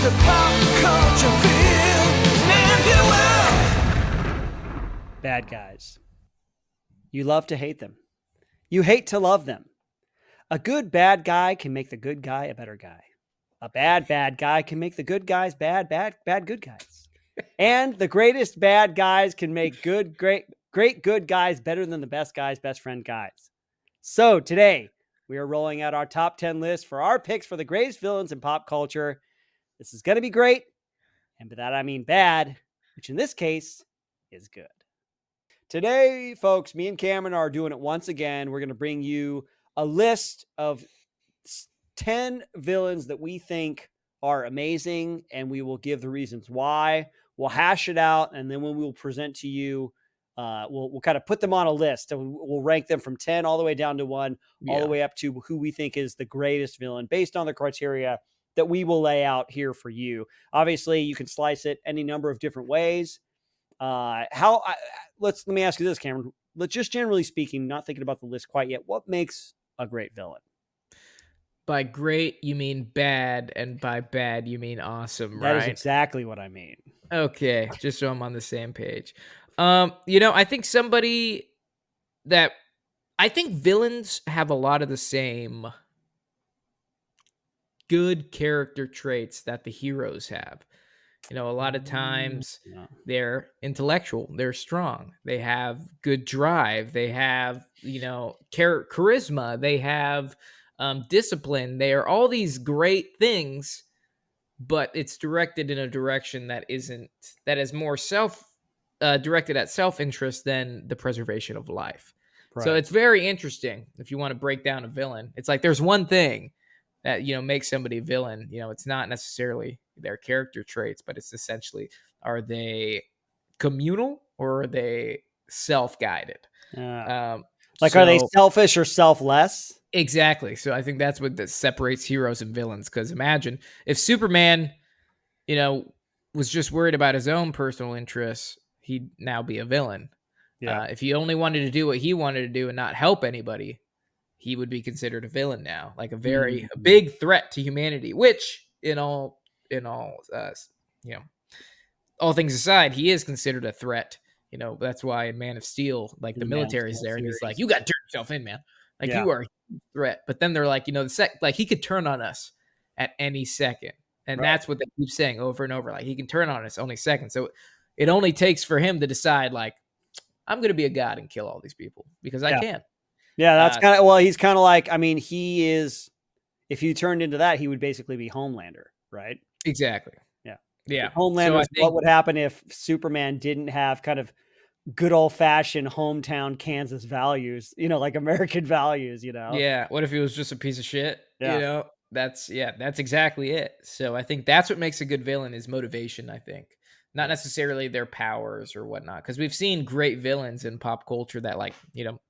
the pop culture feel, and you will. Bad guys. You love to hate them. You hate to love them. A good bad guy can make the good guy a better guy. A bad guy can make the good guys bad good guys. And the greatest bad guys can make great good guys better than the best guys, best friend guys. So today we are rolling out our top 10 list for our picks for the greatest villains in pop culture. This is going to be great. And by that I mean bad, which in this case is good. Today, folks, me and Cameron are doing it once again. We're going to bring you a list of 10 villains that we think are amazing, and we will give the reasons why. We'll hash it out, and then when we will present to you, we'll kind of put them on a list. And we'll rank them from 10 all the way down to 1, all the way up to who we think is the greatest villain based on the criteria that we will lay out here for you. Obviously, you can slice it any number of different ways. Let me ask you this, Cameron. Let's just generally speaking, not thinking about the list quite yet. What makes a great villain? By great, you mean bad, and by bad, you mean awesome, right? That is exactly what I mean. Okay, just so I'm on the same page. I think I think villains have a lot of the same good character traits that the heroes have. A lot of times they're intellectual, they're strong, they have good drive, they have, charisma, they have discipline. They are all these great things, but it's directed in a direction that is more directed at self-interest than the preservation of life. Right. So it's very interesting if you want to break down a villain. It's like there's one thing that makes somebody a villain. It's not necessarily their character traits, but it's essentially, are they communal or are they self-guided? Are they selfish or selfless? Exactly. So I think that's what separates heroes and villains. Because imagine if Superman, was just worried about his own personal interests, he'd now be a villain. Yeah. If he only wanted to do what he wanted to do and not help anybody, he would be considered a villain now, like a big threat to humanity. Which, all things aside, he is considered a threat. That's why in Man of Steel, like the military's there, and he's like, "You got to turn yourself in, man. You are a threat." But then they're like, he could turn on us at any second, and that's what they keep saying over and over. Like, he can turn on us only second. So it only takes for him to decide, like, I'm going to be a god and kill all these people because I can. Yeah, that's he's kind of like, he is, if you turned into that, he would basically be Homelander, right? Exactly. Yeah. Homelander, what would happen if Superman didn't have kind of good old fashioned hometown Kansas values, like American values, Yeah. What if he was just a piece of shit? Yeah. That's exactly it. So I think that's what makes a good villain is motivation, I think. Not necessarily their powers or whatnot. Because we've seen great villains in pop culture that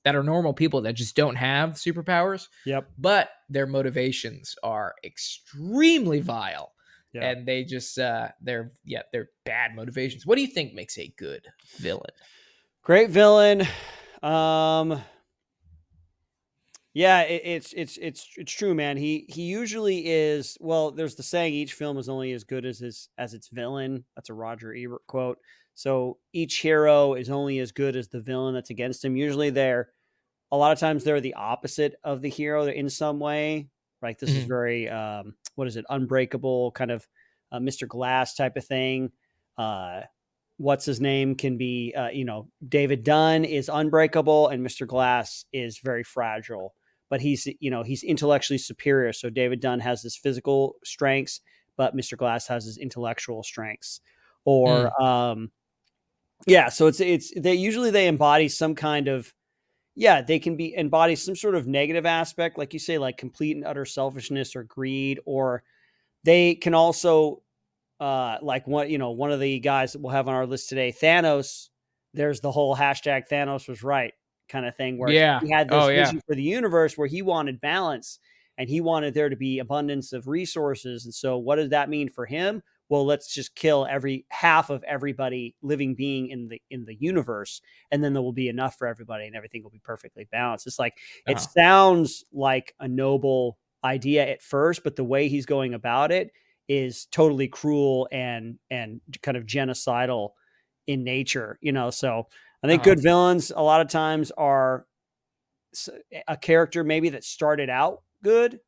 that are normal people that just don't have superpowers. Yep. But their motivations are extremely vile. Yeah. And they just they're bad motivations. What do you think makes a good villain? Great villain. It's true, man. He usually is. Well, there's the saying, each film is only as good as its villain. That's a Roger Ebert quote. So each hero is only as good as the villain that's against him. Usually a lot of times they're the opposite of the hero in some way. Right. This is very, Unbreakable kind of Mr. Glass type of thing. What's his name can be, David Dunn is unbreakable and Mr. Glass is very fragile, but he's intellectually superior. So David Dunn has his physical strengths, but Mr. Glass has his intellectual strengths. Or, so they embody some kind of, they can embody some sort of negative aspect, like you say, like complete and utter selfishness or greed, or they can also, one of the guys that we'll have on our list today, Thanos, there's the whole hashtag Thanos was right kind of thing where he had this vision for the universe where he wanted balance and he wanted there to be abundance of resources. And so what does that mean for him? Well, let's just kill half of everybody living being in the universe. And then there will be enough for everybody and everything will be perfectly balanced. It's like, it sounds like a noble idea at first, but the way he's going about it is totally cruel and kind of genocidal in nature, So I think good villains a lot of times are a character maybe that started out good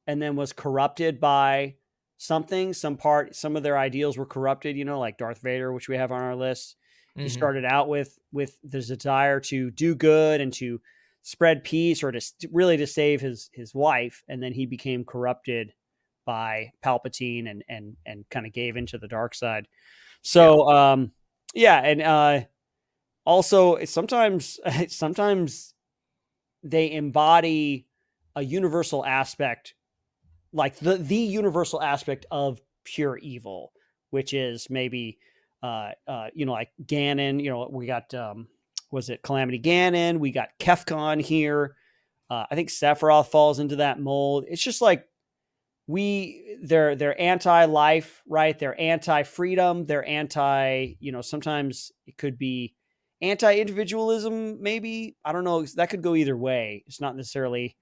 and then was corrupted by something, some of their ideals were corrupted, like Darth Vader, which we have on our list. He started out with the desire to do good and to spread peace, or to really to save his wife, and then he became corrupted by Palpatine and kind of gave into the dark side. So and also sometimes they embody a universal aspect, like the universal aspect of pure evil, which is maybe like Ganon. We got was it Calamity Ganon? We got Kefkon here. I think Sephiroth falls into that mold. It's just like they're anti-life, right? They're anti-freedom. They're sometimes it could be anti-individualism, maybe. I don't know. That could go either way. It's not necessarily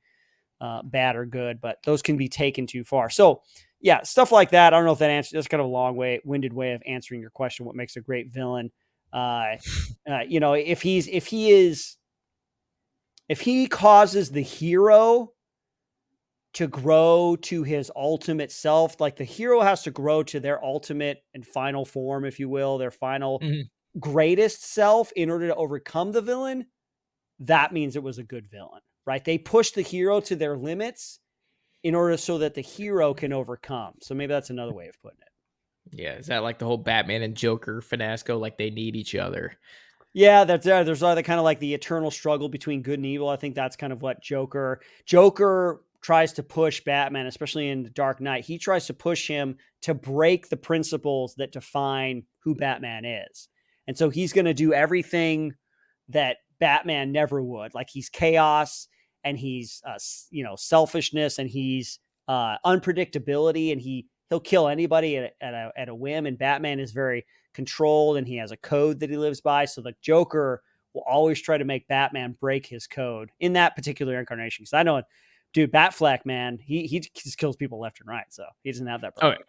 bad or good, but those can be taken too far. So yeah, stuff like that. I don't know if that's kind of a winded way of answering your question. What makes a great villain? If he causes the hero to grow to his ultimate self, like the hero has to grow to their ultimate and final form, if you will, their final greatest self in order to overcome the villain, that means it was a good villain, right? They push the hero to their limits in order so that the hero can overcome. So maybe that's another way of putting it. Yeah. Is that like the whole Batman and Joker finasco? Like they need each other. Yeah, there's the kind of like the eternal struggle between good and evil. I think that's kind of what Joker tries to push Batman, especially in The Dark Knight. He tries to push him to break the principles that define who Batman is. And so he's going to do everything that Batman never would. Like he's chaos, and he's selfishness, and he's unpredictability, and he'll kill anybody at a whim. And Batman is very controlled, and he has a code that he lives by. So the Joker will always try to make Batman break his code in that particular incarnation. Because I know, dude, Batfleck, man, he just kills people left and right. So he doesn't have that problem.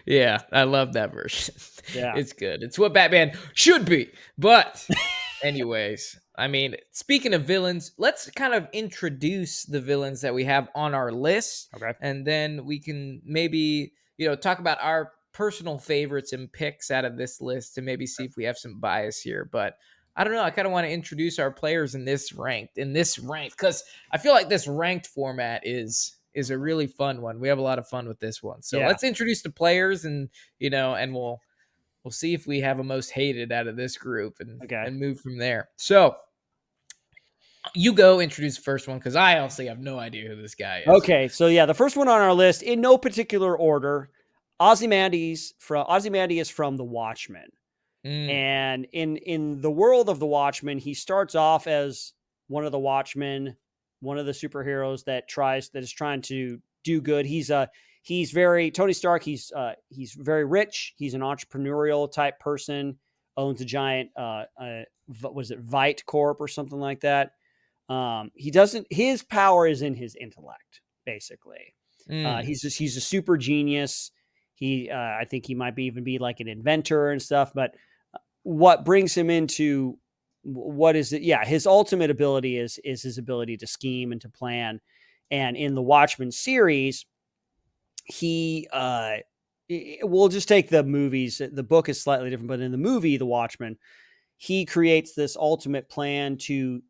Yeah, I love that version. Yeah, it's good. It's what Batman should be. But anyways, I mean, speaking of villains, let's kind of introduce the villains that we have on our list. Okay. And then we can maybe, talk about our personal favorites and picks out of this list, and maybe see if we have some bias here. But I don't know. I kind of want to introduce our players in this ranked, because I feel like this ranked format is a really fun one. We have a lot of fun with this one. So let's introduce the players, and and we'll see if we have a most hated out of this group, and move from there. So you go introduce the first one, because I honestly have no idea who this guy is. Okay, so yeah, the first one on our list, in no particular order, Ozymandias from The Watchmen. And in the world of The Watchmen, he starts off as one of the Watchmen, one of the superheroes that is trying to do good. He's very Tony Stark. He's very rich. He's an entrepreneurial type person. Owns a giant was it Vite Corp or something like that. His power is in his intellect, basically. He's a super genius. I think he might even be like an inventor and stuff, but what brings him into what is it? Yeah. His ultimate ability is his ability to scheme and to plan. And in the Watchmen series, we'll just take the movies. The book is slightly different, but in the movie, The Watchmen, he creates this ultimate plan to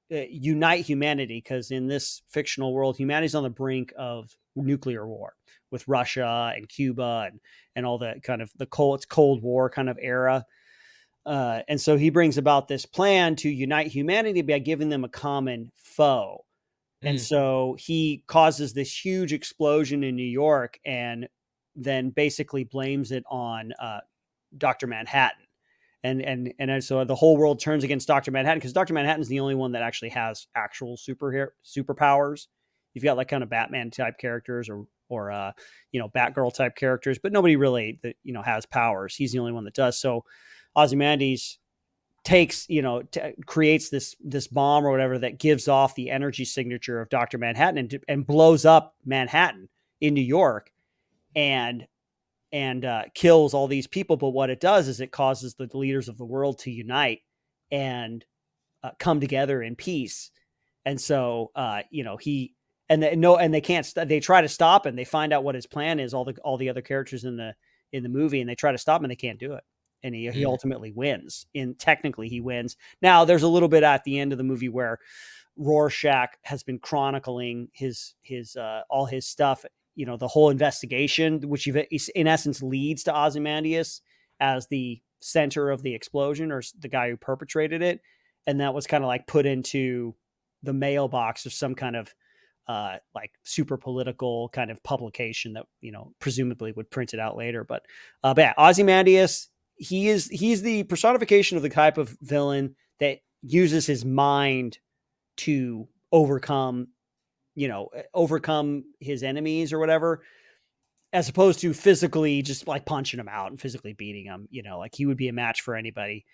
unite humanity. Because in this fictional world, humanity's on the brink of nuclear war with Russia and Cuba and all that kind of Cold War kind of era. And so he brings about this plan to unite humanity by giving them a common foe. And so he causes this huge explosion in New York, and then basically blames it on Dr. Manhattan. And so the whole world turns against Dr. Manhattan, because Dr. Manhattan is the only one that actually has actual superpowers. You've got like kind of Batman type characters or Batgirl type characters, but nobody really has powers. He's the only one that does. So Ozymandias creates this bomb or whatever that gives off the energy signature of Dr. Manhattan and blows up Manhattan in New York. and kills all these people. But what it does is it causes the leaders of the world to unite and come together in peace. And so, they can't. They try to stop him. They find out what his plan is. All the other characters in the movie, and they try to stop him, and they can't do it. And he ultimately wins. Technically, he wins. Now, there's a little bit at the end of the movie where Rorschach has been chronicling his all his stuff. The whole investigation, which in essence leads to Ozymandias as the center of the explosion, or the guy who perpetrated it. And that was kind of like put into the mailbox of some kind of like super political kind of publication that, presumably would print it out later. But yeah, Ozymandias, he's the personification of the type of villain that uses his mind to overcome his enemies or whatever, as opposed to physically just like punching him out and physically beating him. Like he would be a match for anybody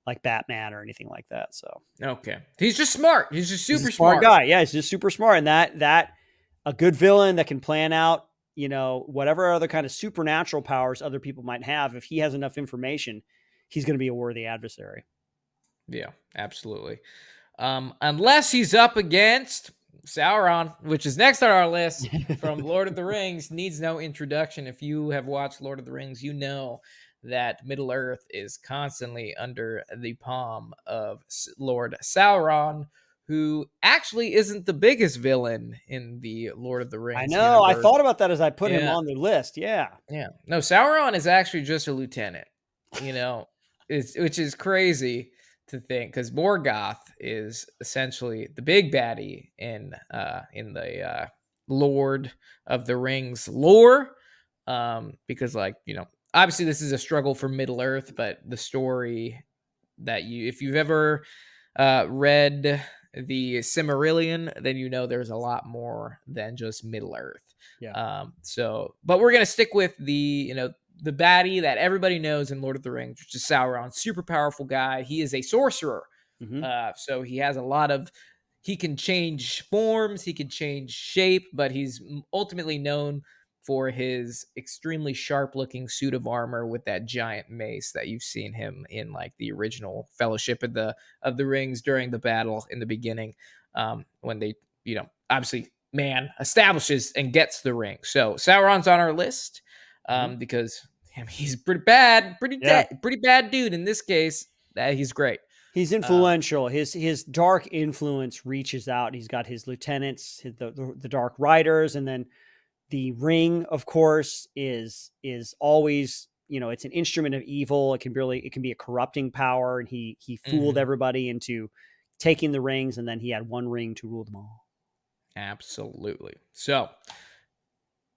like Batman or anything like that. So okay, he's just smart. He's just super smart guy. Yeah, he's just super smart, and that a good villain that can plan out, whatever other kind of supernatural powers other people might have. If he has enough information, he's going to be a worthy adversary. Yeah, absolutely. Unless he's up against Sauron, which is next on our list from Lord of the Rings, needs no introduction. If you have watched Lord of the Rings, you know that Middle Earth is constantly under the palm of Lord Sauron, who actually isn't the biggest villain in the Lord of the Rings. I know. Universe. I thought about that as I put him on the list. Yeah. Yeah. No, Sauron is actually just a lieutenant, which is crazy to think, because Morgoth is essentially the big baddie in the Lord of the Rings lore, because obviously this is a struggle for Middle Earth, but the story that if you've ever read the Silmarillion, then there's a lot more than just Middle Earth. Yeah. But we're gonna stick with the baddie that everybody knows in Lord of the Rings, which is Sauron. Super powerful guy. He is a sorcerer. Mm-hmm. So he has he can change forms, he can change shape, but he's ultimately known for his extremely sharp looking suit of armor with that giant mace that you've seen him in like the original Fellowship of the Rings during the battle in the beginning, when they, obviously man establishes and gets the ring. So Sauron's on our list. Because he's pretty bad, pretty bad dude. In this case, he's great. He's influential. His dark influence reaches out. He's got his lieutenants, the Dark Riders, and then the ring, of course, is always, it's an instrument of evil. It can be a corrupting power, and he fooled everybody into taking the rings, and then he had one ring to rule them all. Absolutely. So,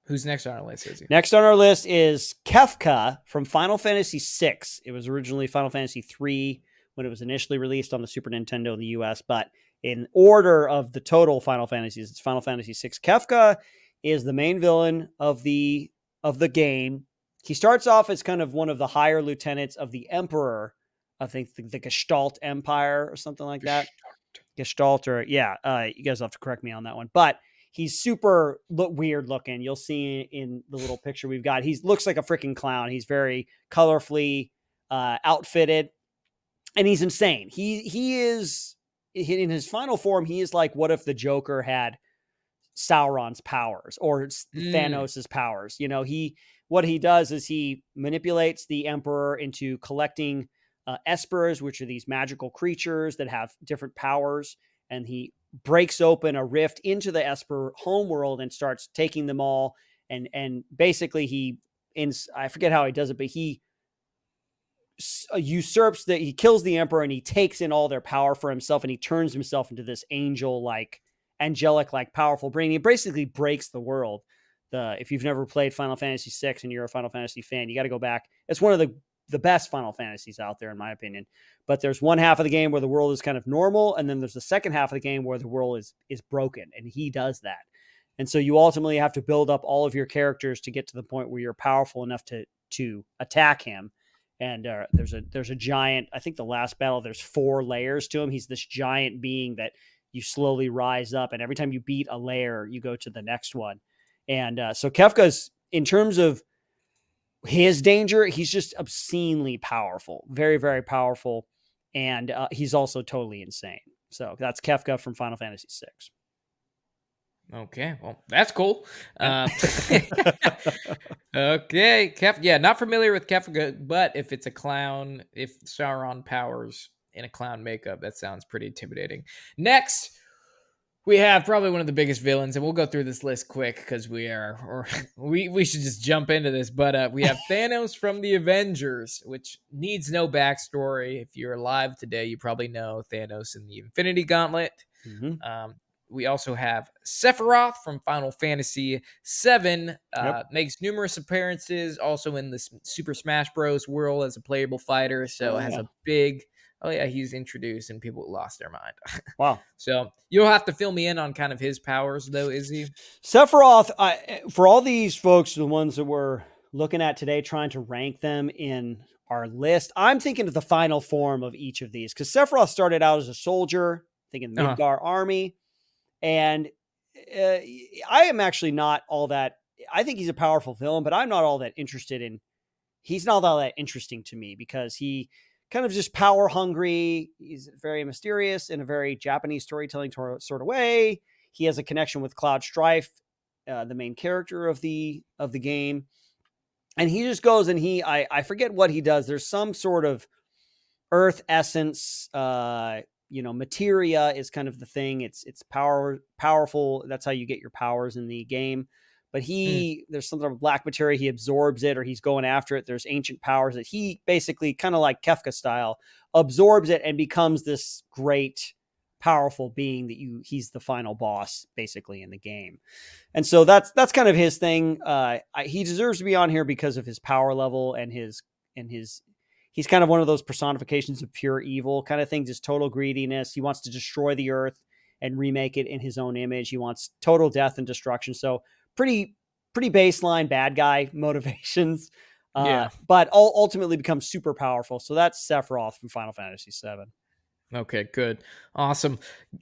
who's next on our list, Izzy? Next on our list is Kefka from Final Fantasy VI. It was originally Final Fantasy III when it was initially released on the Super Nintendo in the US, but in order of the total Final Fantasies, it's Final Fantasy VI. Kefka is the main villain of the game. He starts off as kind of one of the higher lieutenants of the Emperor, I think the Gestalt Empire or something like that. Gestalt, or you guys have to correct me on that one, but he's super weird looking. You'll see in the little picture we've got. He looks like a freaking clown. He's very colorfully outfitted, and he's insane. He is in his final form. He is like, what if the Joker had Sauron's powers or Thanos's powers? What he does is he manipulates the Emperor into collecting espers, which are these magical creatures that have different powers, and he breaks open a rift into the Esper homeworld and starts taking them all. And basically I forget how he does it, but he he kills the Emperor and he takes in all their power for himself, and he turns himself into this angelic, powerful brain. He basically breaks the world. If you've never played Final Fantasy VI and you're a Final Fantasy fan, you got to go back. It's one of the best Final Fantasies out there, in my opinion. But there's one half of the game where the world is kind of normal, and then there's the second half of the game where the world is broken, and he does that. And so you ultimately have to build up all of your characters to get to the point where you're powerful enough to attack him. And there's a giant, I think the last battle, there's 4 layers to him. He's this giant being that you slowly rise up, and every time you beat a layer, you go to the next one. And so Kefka's in terms of his danger, he's just obscenely powerful, very, very powerful. And he's also totally insane. So that's Kefka from Final Fantasy VI. Okay, well, that's cool. Yeah. Okay, yeah, not familiar with Kefka, but if it's a clown, if Sauron powers in a clown makeup, that sounds pretty intimidating. Next, we have probably one of the biggest villains, and we'll go through this list quick because we should just jump into this. But we have Thanos from the Avengers, which needs no backstory. If you're alive today, you probably know Thanos in the Infinity Gauntlet. Mhm. We also have Sephiroth from Final Fantasy VII. Yep. Makes numerous appearances, also in the Super Smash Bros. World as a playable fighter. So Oh, has yeah. a big. Oh yeah, he's introduced and people lost their mind. Wow. So you'll have to fill me in on kind of his powers, though, Izzy. Sephiroth, for all these folks, the ones that we're looking at today, trying to rank them in our list, I'm thinking of the final form of each of these because Sephiroth started out as a soldier, thinking the Midgar army. And I am actually not all that. I think he's a powerful villain, but I'm not all that interested in. He's not all that interesting to me because he kind of just power hungry. He's very mysterious in a very Japanese storytelling sort of way. He has a connection with Cloud Strife, the main character of the game, and he just goes and I forget what he does. There's some sort of earth essence, materia is kind of the thing. It's powerful. That's how you get your powers in the game. But there's some sort of black materia. He absorbs it, or he's going after it. There's ancient powers that he basically, kind of like Kefka style, absorbs it and becomes this great, powerful being that he's the final boss basically in the game. And so that's kind of his thing. He deserves to be on here because of his power level and his he's kind of one of those personifications of pure evil kind of thing, just total greediness. He wants to destroy the earth and remake it in his own image. He wants total death and destruction. So pretty baseline bad guy motivations, but ultimately becomes super powerful. So that's Sephiroth from Final Fantasy VII. Okay, good. Awesome.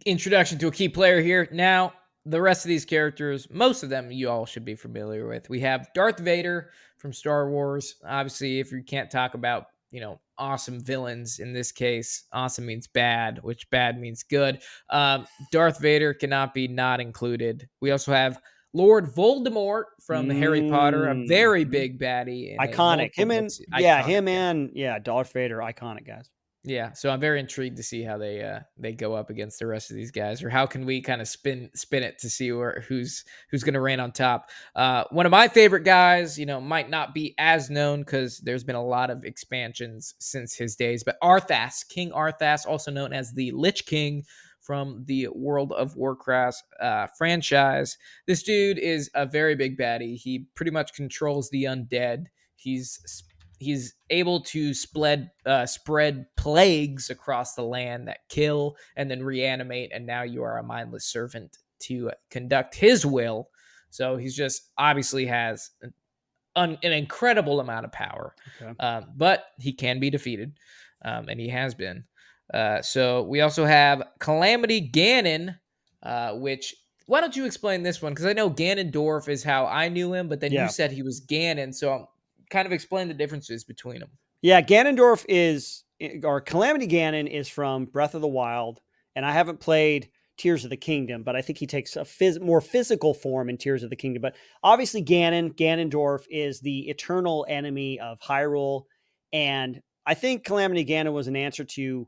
Introduction to a key player here. Now, the rest of these characters, most of them you all should be familiar with. We have Darth Vader from Star Wars. Obviously, if you can't talk about, awesome villains in this case, awesome means bad, which bad means good. Darth Vader cannot be not included. We also have Lord Voldemort from Harry Potter, a very big baddie. Iconic. Him and Darth Vader, iconic guys. Yeah, so I'm very intrigued to see how they go up against the rest of these guys, or how can we kind of spin it to see who's going to reign on top. One of my favorite guys, might not be as known because there's been a lot of expansions since his days, but Arthas, King Arthas, also known as the Lich King from the World of Warcraft franchise. This dude is a very big baddie. He pretty much controls the undead. He's able to spread plagues across the land that kill and then reanimate, and now you are a mindless servant to conduct his will. So he's just obviously has an incredible amount of power, but he can be defeated, and he has been. So we also have Calamity Ganon, which... Why don't you explain this one? Because I know Ganondorf is how I knew him, but then you said he was Ganon, so kind of explain the differences between them. Yeah, Ganondorf or Calamity Ganon is from Breath of the Wild, and I haven't played Tears of the Kingdom, but I think he takes a more physical form in Tears of the Kingdom. But obviously Ganondorf is the eternal enemy of Hyrule, and I think Calamity Ganon was an answer to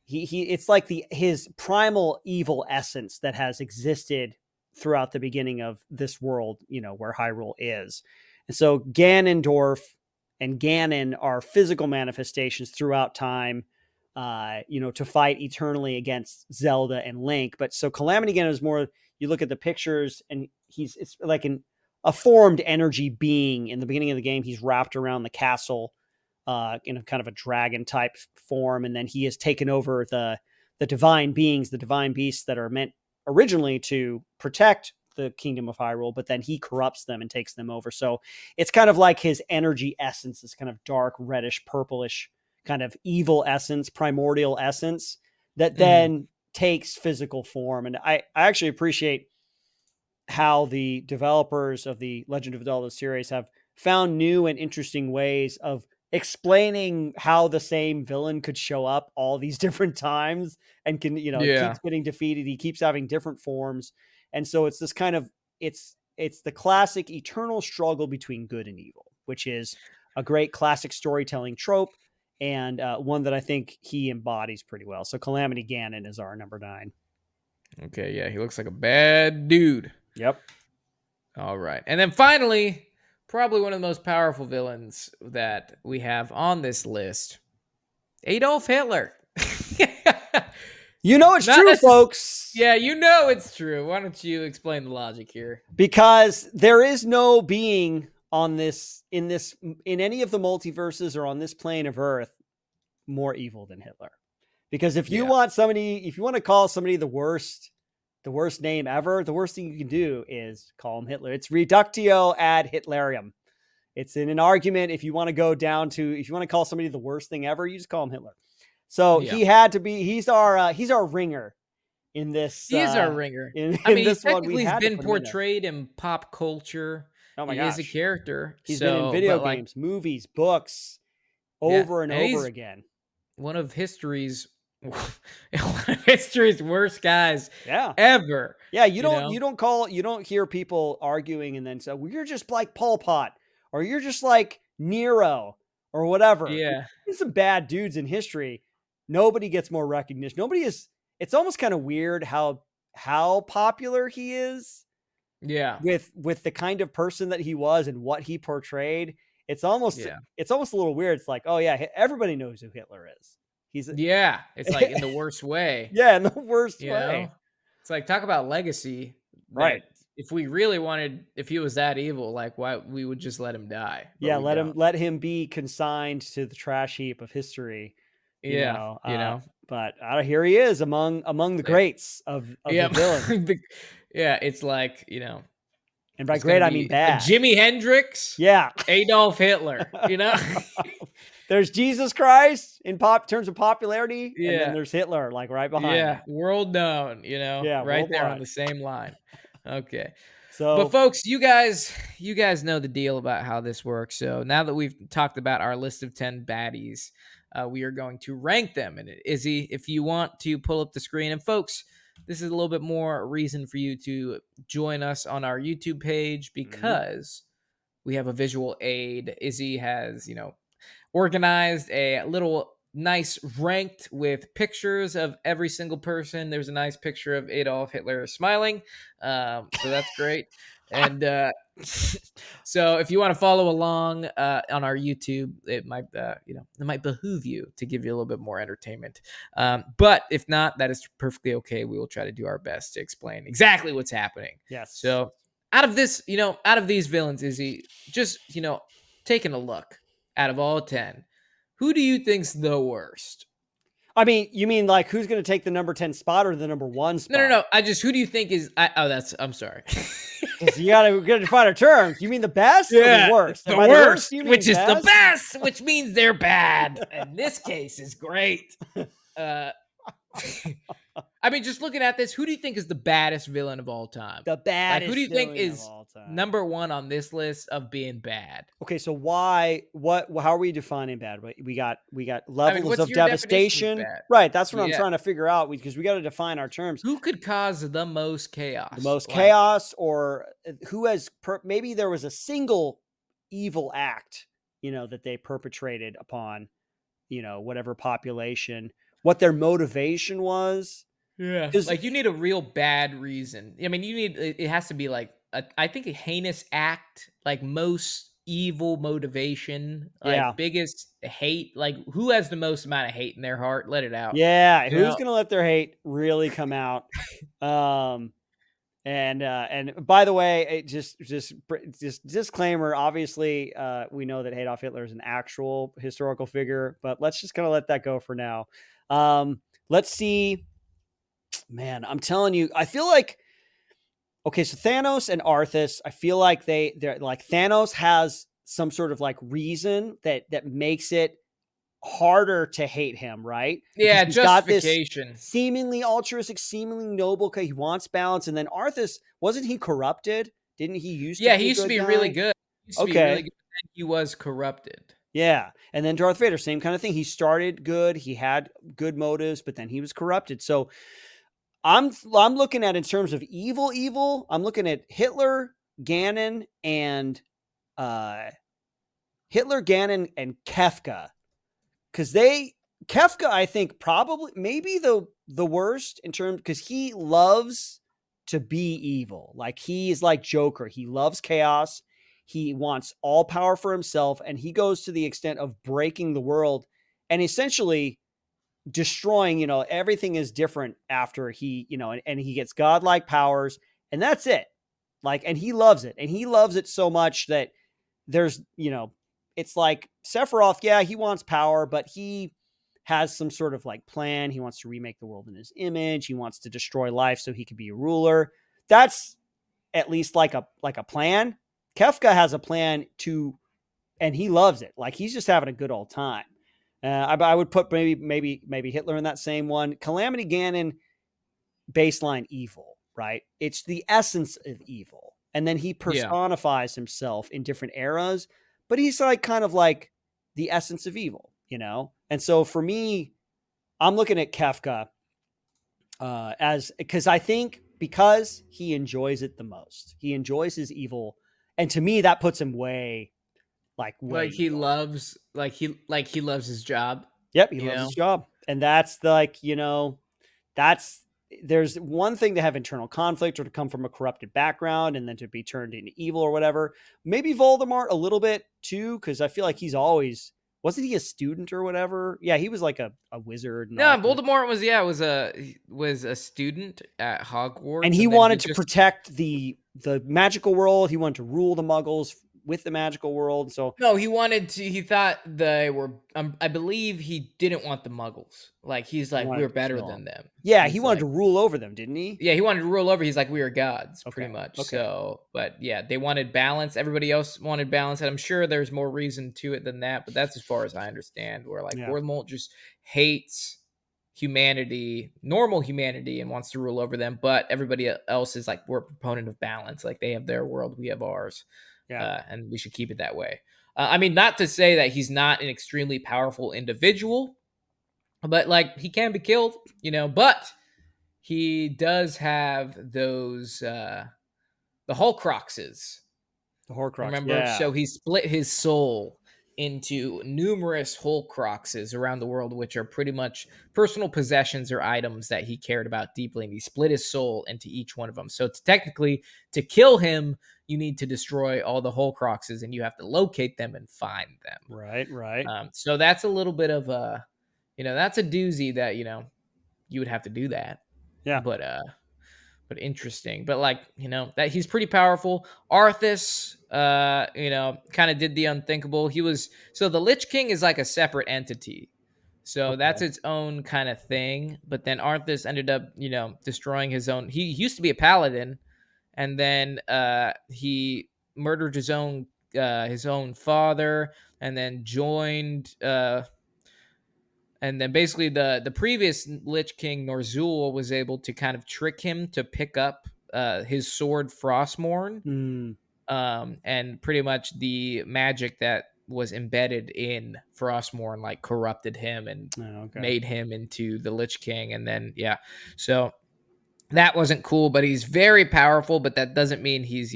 it's like his primal evil essence that has existed throughout the beginning of this world, where Hyrule is. And so Ganondorf and Ganon are physical manifestations throughout time, to fight eternally against Zelda and Link. But so Calamity Ganon is more, you look at the pictures and it's like a formed energy being. In the beginning of the game, he's wrapped around the castle in a kind of a dragon type form. And then he has taken over the divine beings, the divine beasts that are meant originally to protect the kingdom of Hyrule, but then he corrupts them and takes them over. So it's kind of like his energy essence, this kind of dark, reddish, purplish kind of evil essence, primordial essence that then takes physical form. And I actually appreciate how the developers of the Legend of Zelda series have found new and interesting ways of explaining how the same villain could show up all these different times and can, it Yeah. keeps getting defeated. He keeps having different forms. And so it's this kind of, it's the classic eternal struggle between good and evil, which is a great classic storytelling trope and one that I think he embodies pretty well. So Calamity Ganon is our number 9. Okay, yeah, he looks like a bad dude. Yep. All right. And then finally, probably one of the most powerful villains that we have on this list, Adolf Hitler. It's true, folks. Yeah, it's true. Why don't you explain the logic here? Because there is no being in any of the multiverses or on this plane of Earth more evil than Hitler. Because if you want to call somebody the worst name ever, the worst thing you can do is call him Hitler. It's reductio ad Hitlerium. It's in an argument. If you want to go down to, if you want to call somebody the worst thing ever, you just call him Hitler. So he had to be, he's our ringer in this. He is our ringer. This one, he's been portrayed in pop culture. Oh my gosh. He is a character. He's been in video games, movies, books, over and over again. One of history's worst guys ever. Yeah, you don't hear people arguing and then say, well, you're just like Pol Pot, or you're just like Nero, or whatever. Yeah. There's some bad dudes in history. Nobody gets more recognition. It's almost kind of weird how popular he is. Yeah. With the kind of person that he was and what he portrayed. It's almost a little weird. It's like, oh yeah, everybody knows who Hitler is. It's like in the worst way. Yeah, in the worst way. Know? It's like, talk about legacy. Right. If we really wanted, if he was that evil, like, why we would just let him die. Yeah, let him be consigned to the trash heap of history. But here he is among the greats of the villain. It's like, and by great I mean bad. Jimi Hendrix. Yeah. Adolf Hitler. There's Jesus Christ in terms of popularity. Yeah. And then there's Hitler, like right behind. Yeah. World known, right worldwide. there on the same line. Okay. So, but folks, you guys know the deal about how this works. So now that we've talked about our list of 10 baddies, we are going to rank them. And Izzy, if you want to pull up the screen, and folks, this is a little bit more reason for you to join us on our YouTube page because we have a visual aid. Izzy has, organized a little nice ranked with pictures of every single person. There's a nice picture of Adolf Hitler smiling. So that's great. And so if you want to follow along on our YouTube, it might behoove you to give you a little bit more entertainment. But if not, that is perfectly okay. We will try to do our best to explain exactly what's happening. Yes. So out of these villains, Izzy, just, taking a look, out of all 10, who do you think's the worst? I mean, you mean like who's going to take the number 10 spot or the number 1 spot? No. Who do you think is? I'm sorry. You gotta define our terms. You mean the best or the worst? The worst, which is the best, which means they're bad. In this case, is great. I mean, just looking at this, who do you think is the baddest villain of all time? The baddest. Who do you think is number 1 on this list of being bad? Okay, so how are we defining bad? We got levels of devastation. Right, that's what I'm trying to figure out because we got to define our terms. Who could cause the most chaos? The most chaos, or who has maybe there was a single evil act, that they perpetrated upon, whatever population, what their motivation was. Yeah, like you need a real bad reason. I mean, it has to be like I think a heinous act, like most evil motivation, like biggest hate. Like who has the most amount of hate in their heart? Let it out. Yeah, who's gonna let their hate really come out? And by the way, just disclaimer. Obviously, we know that Adolf Hitler is an actual historical figure, but let's just kind of let that go for now. Let's see. Man, I'm telling you, I feel like, okay, so Thanos and Arthas, I feel like they're like Thanos has some sort of like reason that makes it harder to hate him, right? Because Yeah, he's got this justification. seemingly altruistic, seemingly noble, he wants balance. And then Arthas, wasn't he corrupted? Didn't he used to Yeah, be he a used to good be really guy? good. He used to be really Okay. good, and he was corrupted. Yeah. And then Darth Vader, same kind of thing. He started good, he had good motives, but then he was corrupted. So I'm looking at, in terms of evil, I'm looking at Hitler, Ganon, and Kefka. Because Kefka, I think, probably maybe the worst in terms, because he loves to be evil. Like, he is like Joker. He loves chaos. He wants all power for himself, and he goes to the extent of breaking the world and essentially destroying, everything is different after he, and he gets godlike powers, and that's it. Like, and he loves it. And he loves it so much that there's, it's like Sephiroth, yeah, he wants power, but he has some sort of like plan. He wants to remake the world in his image. He wants to destroy life so he could be a ruler. That's at least like a plan. Kefka has a plan to, and he loves it. Like, he's just having a good old time. I would put maybe Hitler in that same one. Calamity Ganon, baseline evil, right? It's the essence of evil. And then he Yeah. personifies himself in different eras, but he's like kind of like the essence of evil, And so for me, I'm looking at Kefka as, because he enjoys it the most. He enjoys his evil. And to me, that puts him way Like he evil. loves he loves his job, Yep, he you loves his know? job. And that's that's there's one thing to have internal conflict or to come from a corrupted background and then to be turned into evil or whatever. Maybe Voldemort a little bit too, because I feel like he's always, wasn't he a student or whatever? Yeah, he was like a wizard and No, all that. Voldemort was a student at And Hogwarts, he and then he wanted to just protect the magical world. He wanted to rule the Muggles with the magical world. So no, he wanted to. He thought they were. I believe he didn't want the Muggles. Like he's he like we're wanted to better kill than him. them. Yeah, he He's wanted like to rule over them, didn't he? yeah, he wanted to rule over. He's like we are gods, Okay. pretty much. Okay. So, but yeah, they wanted balance. Everybody else wanted balance, and I'm sure there's more reason to it than that. But that's as far as I understand. Where like Yeah. Voldemort just hates humanity, normal humanity, and wants to rule over them. But everybody else is like we're a proponent of balance. Like they have their world, we have ours, Yeah. and we should keep it that way. I mean, not to say that he's not an extremely powerful individual, but like he can be killed, but he does have those the Horcruxes. The Horcrux. Remember? Yeah. So he split his soul into numerous Horcruxes around the world, which are pretty much personal possessions or items that he cared about deeply, and he split his soul into each one of them. So it's technically to kill him, you need to destroy all the Horcruxes, and you have to locate them and find them. Right. Right. So that's a little bit of a, that's a doozy that you would have to do that. Yeah. But interesting. But like, that he's pretty powerful. Arthas, kind of did the unthinkable. So the Lich King is like a separate entity. So that's Okay. its own kind of thing. But then Arthas ended up, destroying his own. He used to be a paladin, and then he murdered his own father, and then joined and then basically the previous Lich King Norzul was able to kind of trick him to pick up his sword Frostmourne, Hmm. and pretty much the magic that was embedded in Frostmourne like corrupted him and Oh, okay. made him into the Lich King. And then so that wasn't cool, but he's very powerful. But that doesn't mean he's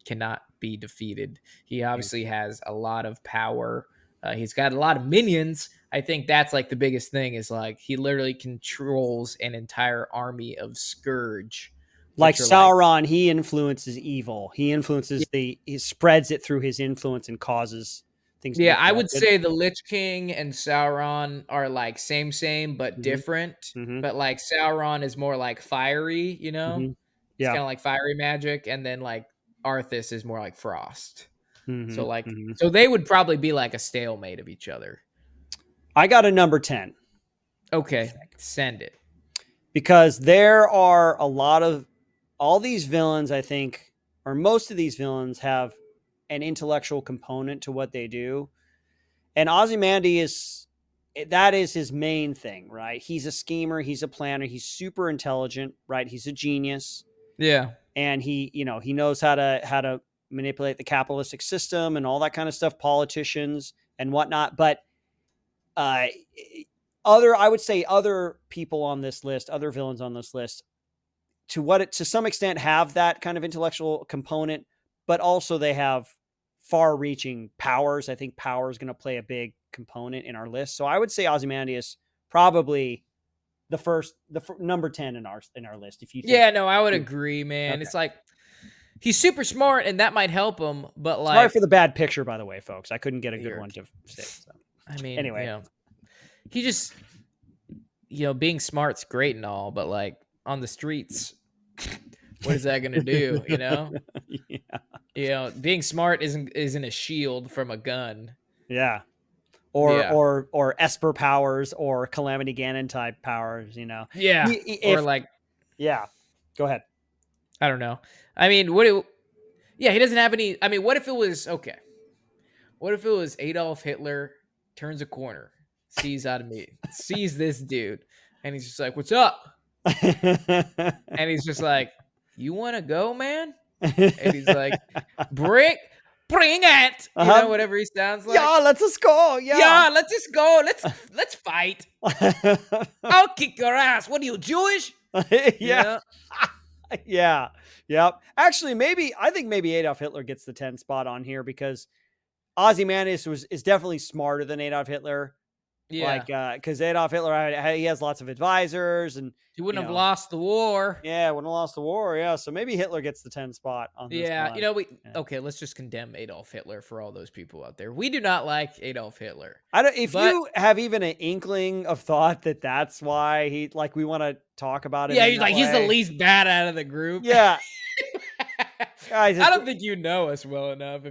cannot be defeated. He obviously has a lot of power. He's got a lot of minions. I think that's like the biggest thing is like he literally controls an entire army of Scourge, Like which are like Sauron, he influences evil. He influences he spreads it through his influence and causes things to yeah, get I would corrupted. say the Lich King and Sauron are like same but Hmm. different. Hmm. But like Sauron is more like fiery, Hmm. It's Yeah. kind of like fiery magic, and then like Arthas is more like frost. Hmm. So like Hmm. so they would probably be like a stalemate of each other. I got a number 10 Okay, send it. because there are a lot of all these villains, I think, or most of these villains have an intellectual component to what they do. And Ozymandias that is his main thing, right? He's a schemer, he's a planner, he's super intelligent, right? He's a genius. Yeah. And he knows how to manipulate the capitalistic system and all that kind of stuff, politicians and whatnot. But I would say other people on this list, other villains on this list, to some extent have that kind of intellectual component, but also they have far-reaching powers. I think power is going to play a big component in our list. So I would say Ozymandias probably the number 10 in our list. If you think, Yeah, no, I would agree, man. Okay. It's like he's super smart, and that might help him. But like, sorry for the bad picture, by the way, folks. I couldn't get a good one to say. So. I mean, Anyway, he just, being smart's great and all, but like on the streets, what is that going to do? Yeah. Being smart isn't a shield from a gun. Yeah. Or Esper powers or Calamity Ganon type powers, Yeah. Yeah. Go ahead. I don't know. I mean, he doesn't have any. I mean, what if it was okay? What if it was Adolf Hitler turns a corner, sees this dude, and he's just like, "What's up?" And he's just like, "You want to go, man?" And he's like, "Bring it!" Whatever he sounds like. Yeah, let's just go. Yeah, let's just go. Let's fight. I'll kick your ass. What are you, Jewish? Yeah. Yeah. Yep. Actually, I think maybe Adolf Hitler gets the 10 spot on here because Ozymandias is definitely smarter than Adolf Hitler. Yeah. Because Adolf Hitler, he has lots of advisors and he wouldn't have lost the war. Yeah, wouldn't have lost the war. Yeah. So maybe Hitler gets the 10 spot on this one. Okay, let's just condemn Adolf Hitler for all those people out there. We do not like Adolf Hitler. If you have even an inkling of thought that that's why we want to talk about it. Yeah, he's the least bad out of the group. Yeah. Guys, I don't think you know us well enough.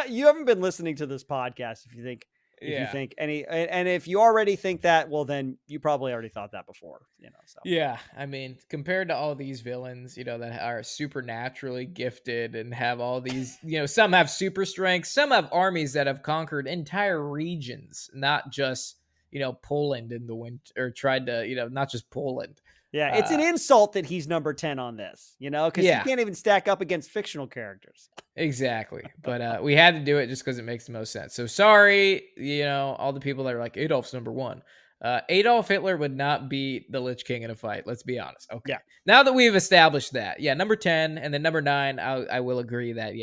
You haven't been listening to this podcast. If you think and if you already think that, well, then you probably already thought that before, So. Yeah, I mean, compared to all these villains, that are supernaturally gifted and have all these, some have super strength, some have armies that have conquered entire regions, not just Poland in the winter, or tried to not just Poland. Yeah, it's an insult that he's number 10 on this, because he can't even stack up against fictional characters. Exactly. But we had to do it just because it makes the most sense. So sorry, all the people that are like, Adolf's number 1. Adolf Hitler would not beat the Lich King in a fight. Let's be honest. Okay. Yeah. Now that we've established that, number 10 and then number 9, I will agree that,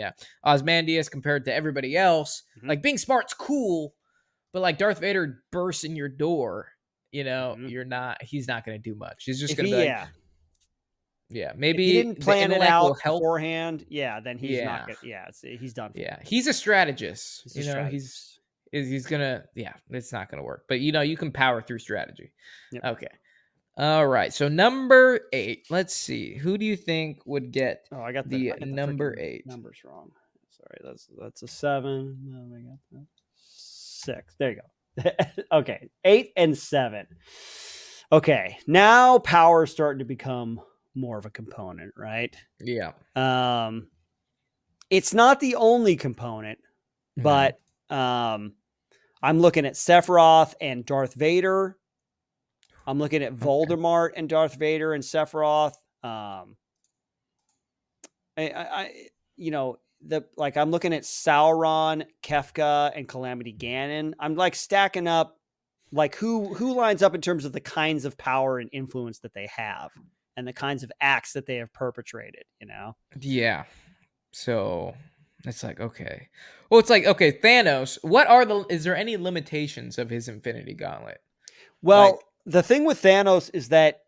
Ozymandias compared to everybody else, like being smart's cool, but like Darth Vader bursts in your door. He's not going to do much. He's just going to be maybe if he didn't plan it out beforehand. Yeah, then he's not good. Yeah, he's done. He's a strategist. He's gonna. It's not gonna work. But you can power through strategy. Yep. Okay. All right. So number 8. Let's see. Who do you think would get? Oh, I got the number 8 numbers wrong. Sorry, that's a 7. No, I got that. 6. There you go. Okay, 8 and 7. Okay, now power's starting to become more of a component, right? Yeah. It's not the only component, but I'm looking at Sephiroth and Darth Vader. I'm looking at Voldemort and Darth Vader and Sephiroth. I'm looking at Sauron, Kefka, and Calamity Ganon. I'm stacking up who lines up in terms of the kinds of power and influence that they have and the kinds of acts that they have perpetrated, Yeah. So it's okay. Well, it's okay, Thanos, is there any limitations of his Infinity Gauntlet? Well, the thing with Thanos is that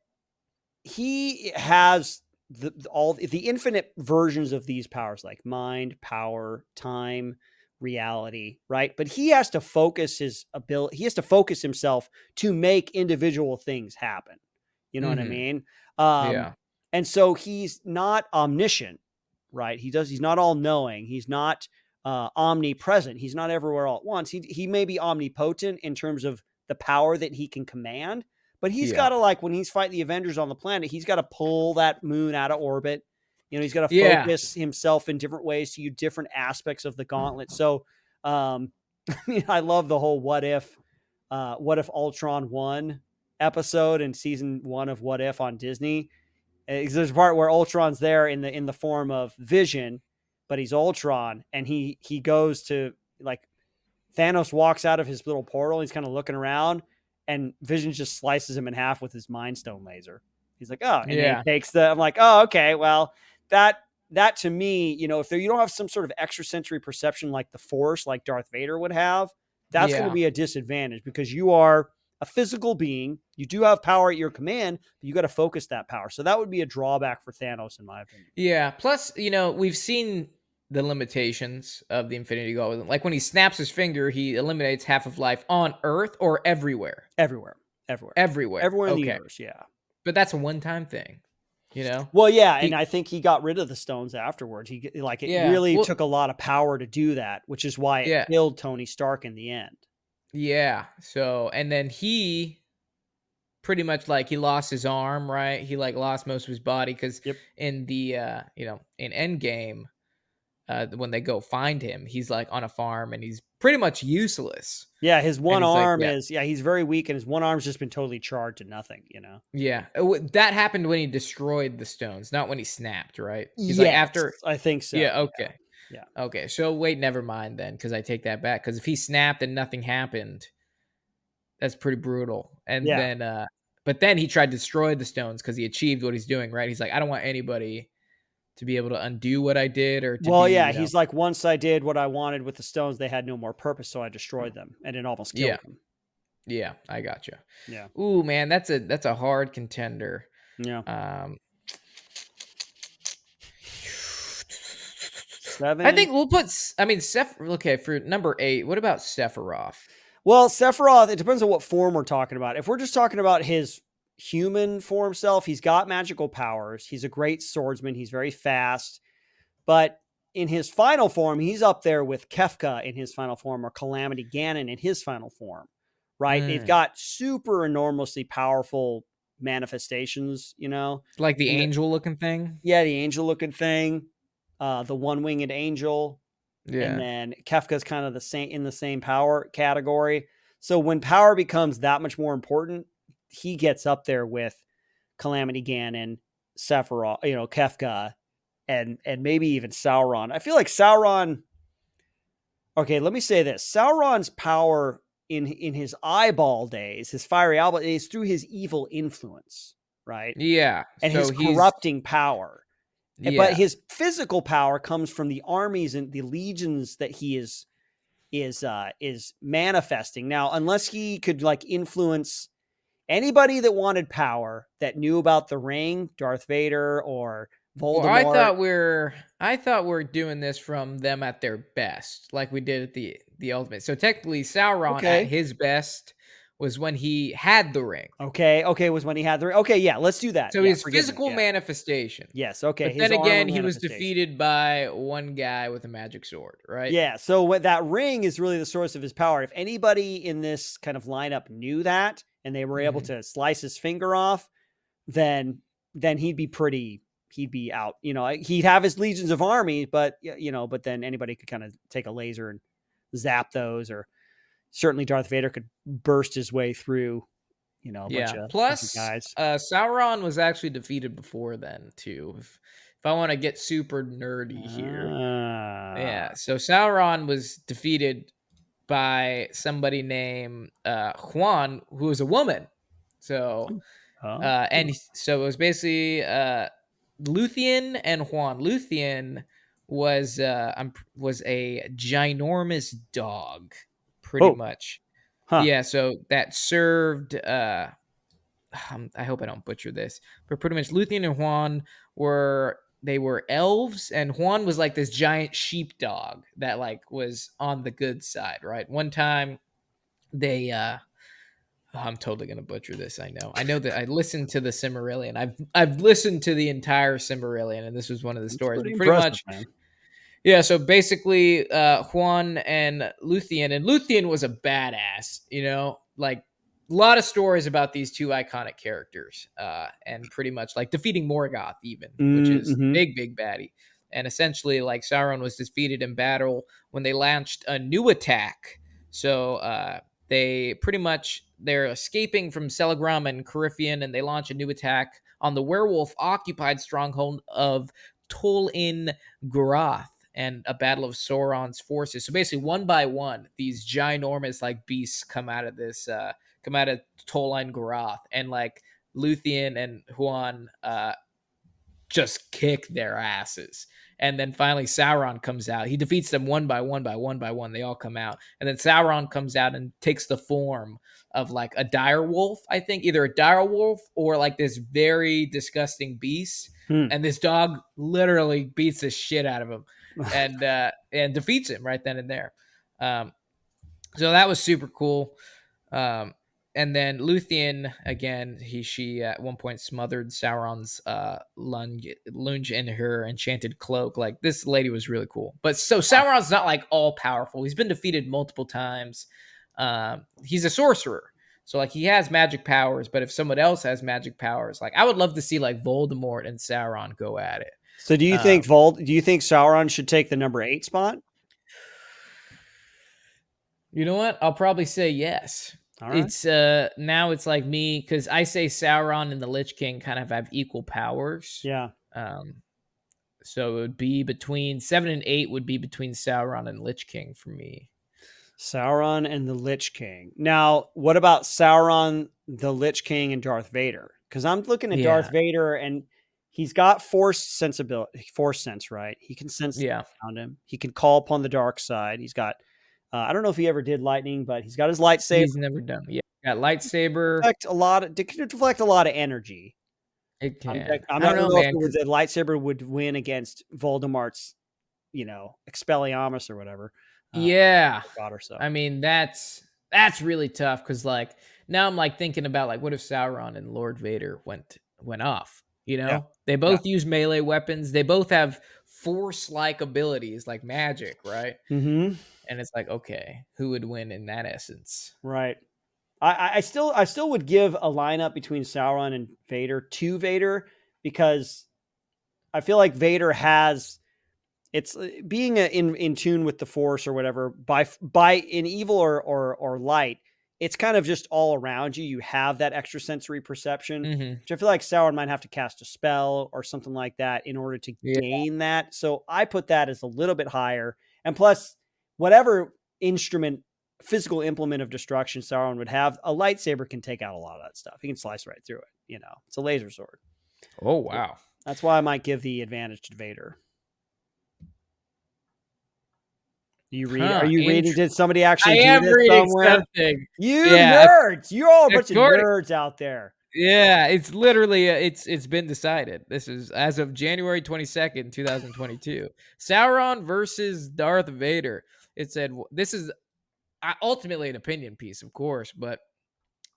he has the infinite versions of these powers, like mind, power, time, reality, right? But he has to focus he has to focus himself to make individual things happen. You know what I mean? And so he's not omniscient, right? He's not all knowing. He's not omnipresent. He's not everywhere all at once. He may be omnipotent in terms of the power that he can command, but he's got to, when he's fighting the Avengers on the planet, he's got to pull that moon out of orbit. He's got to focus himself in different ways to use different aspects of the gauntlet. So, I love the whole what if What If Ultron won episode in season 1 of What If on Disney. There's a part where Ultron's there in the form of Vision, but he's Ultron, and he goes to, like, Thanos walks out of his little portal. He's kind of looking around, and Vision just slices him in half with his Mind Stone laser. He's like, oh, and then he takes I'm like, oh, okay, well, that to me, if you don't have some sort of extrasensory perception like the Force, like Darth Vader would have, that's going to be a disadvantage, because you are a physical being. You do have power at your command, but you got to focus that power. So that would be a drawback for Thanos, in my opinion. Yeah. Plus, we've seen the limitations of the Infinity Gauntlet. Like when he snaps his finger, he eliminates half of life on Earth or everywhere. Everywhere in the universe. Yeah. But that's a one-time thing, Well, yeah, and I think he got rid of the stones afterwards. He really took a lot of power to do that, which is why it killed Tony Stark in the end. Yeah. So, and then he pretty much, like, he lost his arm, right? He, like, lost most of his body because in the in Endgame, when they go find him, he's, like, on a farm and he's pretty much useless. Yeah, his one arm he's very weak, and his one arm's just been totally charred to nothing, Yeah. That happened when he destroyed the stones, not when he snapped, right? He's like, after. I think so. Yeah, okay. Yeah. Okay, so wait, never mind then, because I take that back. Because if he snapped and nothing happened, that's pretty brutal. And then, but then he tried to destroy the stones because he achieved what he's doing, right? He's like, I don't want anybody to be able to undo what I did or to he's like, once I did what I wanted with the stones, they had no more purpose, so I destroyed them, and it almost killed him. Yeah, I gotcha. Yeah. Ooh, man, that's a hard contender. Yeah. 7. I think we'll put. Okay, for number 8. What about Sephiroth? Well, Sephiroth, it depends on what form we're talking about. If we're just talking about his human form self, he's got magical powers. He's a great swordsman. He's very fast. But in his final form, he's up there with Kefka in his final form, or Calamity Ganon in his final form, right? They've got super enormously powerful manifestations, Like the angel-looking thing? Yeah, the angel-looking thing. The one-winged angel. Yeah. And then Kefka's kind of in the same power category. So when power becomes that much more important, he gets up there with Calamity Ganon, Sephiroth, Kefka, and maybe even Sauron. I feel like Sauron. Okay, let me say this: Sauron's power in his eyeball days, his fiery eyeball days, through his evil influence, right? Yeah, and so his corrupting power. Yeah. But his physical power comes from the armies and the legions that he is manifesting. Now, unless he could, like, influence anybody that wanted power, that knew about the ring, Darth Vader or Voldemort. Well, I thought we're doing this from them at their best, like we did at the Ultimate. So technically, Sauron at his best was when he had the ring. Okay, was when he had the ring. Okay, yeah, let's do that. So his physical manifestation. Yes, okay. But then again, he was defeated by one guy with a magic sword, right? Yeah, so what that ring is really the source of his power. If anybody in this kind of lineup knew that, and they were able to slice his finger off, then he'd be out. He'd have his legions of armies, but then anybody could kind of take a laser and zap those, or certainly Darth Vader could burst his way through, a bunch of guys. Sauron was actually defeated before then too. If I want to get super nerdy here. Yeah. So Sauron was defeated by somebody named Juan, who was a woman. So so it was basically Luthien and Juan. Luthien was a ginormous dog, pretty much. Huh. Yeah, so that served I hope I don't butcher this, but pretty much Luthien and Juan were elves, and Juan was like this giant sheepdog that, like, was on the good side, right? One time they I'm totally gonna butcher this. I know that I listened to the Silmarillion. I've listened to the entire Silmarillion, and this was one of the stories. Pretty much, man. Yeah. So basically, Juan and Luthien was a badass. Like, a lot of stories about these two iconic characters, and pretty much like defeating Morgoth, even, which is big baddie. And essentially, like, Sauron was defeated in battle when they launched a new attack. So they're escaping from Celegram and Corypheon, and they launch a new attack on the werewolf occupied stronghold of Tol-in Gurath, and a battle of Sauron's forces. So basically, one by one, these ginormous like beasts come out of Tol-in Gurath, and like Luthien and Huan just kick their asses. And then finally Sauron comes out. He defeats them one by one by one by one. They all come out. And then Sauron comes out and takes the form of like a dire wolf, I think, either a dire wolf or like this very disgusting beast. And this dog literally beats the shit out of him and defeats him right then and there. So that was super cool. And then Luthien, again, she at one point smothered Sauron's lunge in her enchanted cloak. Like, this lady was really cool. But so Sauron's not like all powerful. He's been defeated multiple times. He's a sorcerer. So like he has magic powers, but if someone else has magic powers, like I would love to see like Voldemort and Sauron go at it. So do you think Sauron should take the number 8 spot? You know what? I'll probably say yes. All right. It's now it's like me, because I say Sauron and the Lich King kind of have equal powers. Yeah. So it would be between 7 and 8 would be between Sauron and Lich King for me. Sauron and the Lich King. Now, what about Sauron, the Lich King, and Darth Vader? Because I'm looking at Darth Vader, and he's got force sense, right? He can sense around him. He can call upon the dark side. He's got, I don't know if he ever did lightning, but he's got his lightsaber. He's never done. Yeah, got lightsaber. It can deflect a lot of energy. It can. I don't know if the lightsaber would win against Voldemort's, Expelliarmus or whatever. Yeah. God or so. I mean, that's really tough, because like now I'm like thinking about like what if Sauron and Lord Vader went off? They both use melee weapons. They both have force-like abilities like magic, right? Mm-hmm. And it's like, okay, who would win in that essence? Right. I still would give a lineup between Sauron and Vader to Vader, because I feel like Vader has, it's being in tune with the Force or whatever, by in evil or light, it's kind of just all around you. You have that extrasensory perception, which I feel like Sauron might have to cast a spell or something like that in order to gain that. So I put that as a little bit higher. And plus, whatever physical implement of destruction Sauron would have, a lightsaber can take out a lot of that stuff. He can slice right through it. It's a laser sword. Oh, wow. That's why I might give the advantage to Vader. Are you reading? Did somebody actually do this somewhere? Something. Nerds! You're all a bunch of nerds out there. Yeah, it's literally it's been decided. This is as of January 22nd, 2022. Sauron versus Darth Vader. It said this is ultimately an opinion piece, of course, but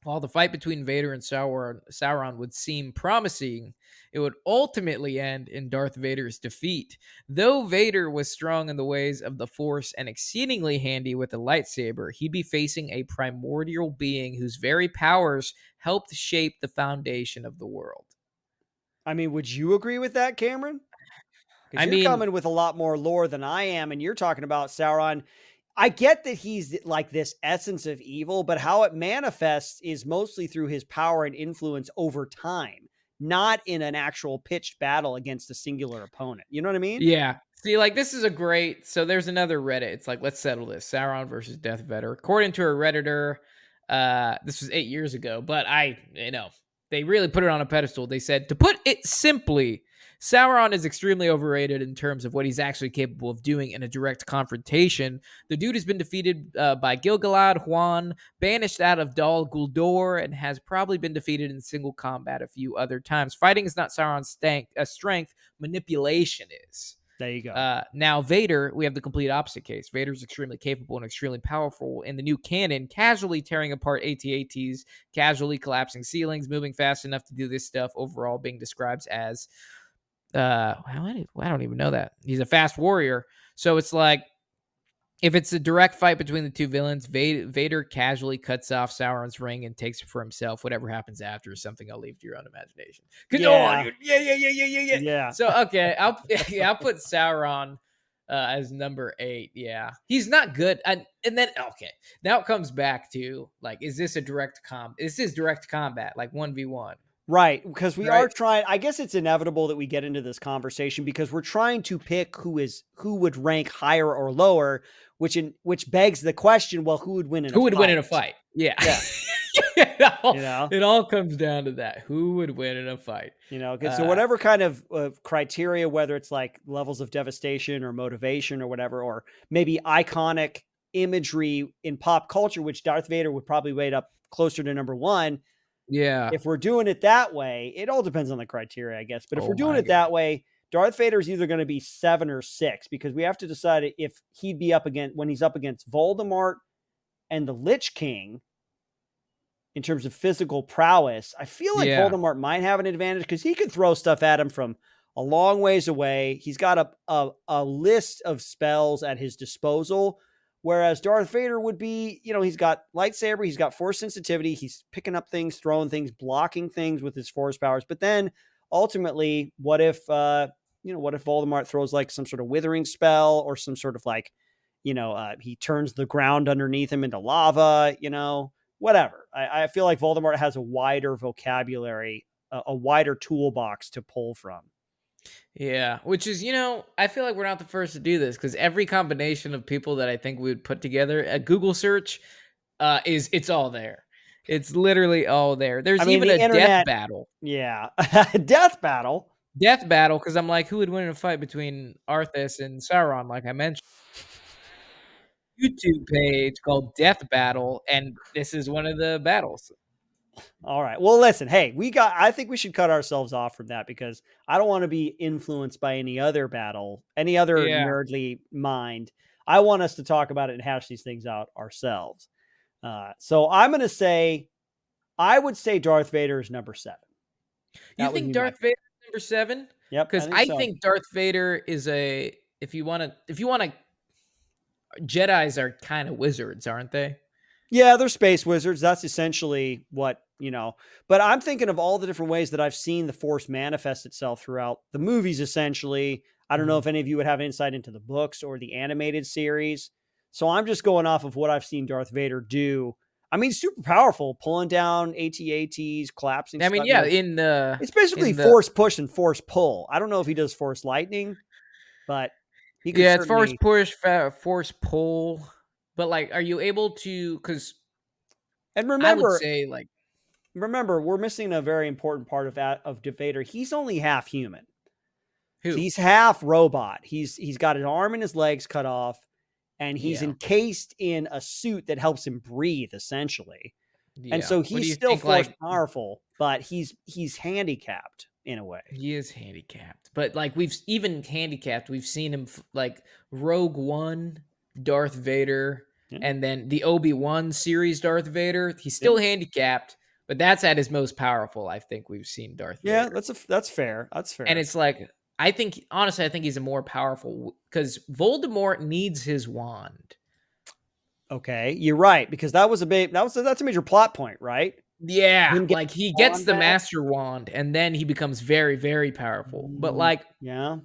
while the fight between Vader and Sauron would seem promising, it would ultimately end in Darth Vader's defeat. Though Vader was strong in the ways of the Force and exceedingly handy with a lightsaber, he'd be facing a primordial being whose very powers helped shape the foundation of the world. I mean, would you agree with that, Cameron? Because you're coming with a lot more lore than I am, and you're talking about Sauron. I get that he's like this essence of evil, but how it manifests is mostly through his power and influence over time, not in an actual pitched battle against a singular opponent. You know what I mean? Yeah. See, like, this is so there's another Reddit. It's like, let's settle this. Sauron versus Darth Vader. According to a Redditor, this was 8 years ago, but they really put it on a pedestal. They said, to put it simply, Sauron is extremely overrated in terms of what he's actually capable of doing in a direct confrontation. The dude has been defeated by Gil-galad, Huan, banished out of Dol Guldur, and has probably been defeated in single combat a few other times. Fighting is not Sauron's strength, manipulation is. There you go. Now, Vader, we have the complete opposite case. Vader's extremely capable and extremely powerful in the new canon, casually tearing apart AT-ATs, casually collapsing ceilings, moving fast enough to do this stuff, overall being described as I don't even know that. He's a fast warrior. So it's like, if it's a direct fight between the two villains, Vader casually cuts off Sauron's ring and takes it for himself. Whatever happens after is something I'll leave to your own imagination. Yeah. So okay, I'll put Sauron as number 8. Yeah, he's not good. And then okay, now it comes back to like, is this a direct This is direct combat, like 1v1, Right, because we are right? trying. I guess it's inevitable that we get into this conversation because we're trying to pick who would rank higher or lower, which begs the question, well, who would win in a Who would win fight? in a fight? Yeah. Yeah, you know, It all comes down to that. Who would win in a fight? 'cause so Uh, whatever kind of criteria, whether it's like levels of devastation or motivation or whatever, or maybe iconic imagery in pop culture, which Darth Vader would probably weight up closer to number one. yeah. If we're doing it that way, it all depends on the criteria, I guess. But if Oh we're doing my it god. that way, Darth Vader is either going to be 7 or 6 because we have to decide if he'd be up against when he's up against Voldemort and the Lich King in terms of physical prowess. I feel like Yeah. Voldemort might have an advantage because he could throw stuff at him from a long ways away. He's got a list of spells at his disposal. Whereas Darth Vader would be, he's got lightsaber, he's got force sensitivity, he's picking up things, throwing things, blocking things with his force powers. But then ultimately, what if Voldemort throws like some sort of withering spell or some sort of like, he turns the ground underneath him into lava, whatever. I feel like Voldemort has a wider vocabulary, a wider toolbox to pull from. Yeah, which is, I feel like we're not the first to do this because every combination of people that I think we would put together, a Google search, it's all there. It's literally all there. I There's mean, even the a death internet, battle. yeah, death battle. Death battle, because I'm like, who would win in a fight between Arthas and Sauron, like I mentioned. YouTube page called Death Battle, and this is one of the battles. All right. Well, listen, hey, I think we should cut ourselves off from that because I don't want to be influenced by any other battle, any other Yeah. nerdly mind. I want us to talk about it and hash these things out ourselves. So I'm going to say, I would say Darth Vader is number 7. You That would think be my Darth pick. Vader number 7? Yep. I Because think I so. think Darth Vader is if you wanna Jedis are kind of wizards, aren't they? Yeah, they're space wizards. That's essentially what, but I'm thinking of all the different ways that I've seen the Force manifest itself throughout the movies, essentially. I don't know Mhm. if any of you would have insight into the books or the animated series. So I'm just going off of what I've seen Darth Vader do. I mean, super powerful, pulling down AT-ATs, collapsing I mean, stuff. yeah, It's basically in the force push and force pull. I don't know if he does force lightning, but he could yeah, it's force certainly. push, force pull. But like, are you able to? Because And I would remember, say like we're missing a very important part of that of Vader. He's only half human. who? He's half robot. He's got an arm and his legs cut off, and he's Yeah, encased in a suit that helps him breathe, essentially. And yeah. so What do he's you still think? force Like, powerful, but he's handicapped in a way. he is handicapped, but like even handicapped, we've seen him like Rogue One, Darth Vader, Yeah, and then the Obi-Wan series Darth Vader. He's yeah, still handicapped, but that's at his most powerful. I think we've seen Darth yeah. Vader, That's fair. That's and fair. it's like I think honestly, I think he's a more powerful because Voldemort needs his wand. Okay, you're right because that's a major plot point, right? Yeah, Him getting like he gets on the back. Master Wand, and then he becomes very, very powerful. But like Yeah.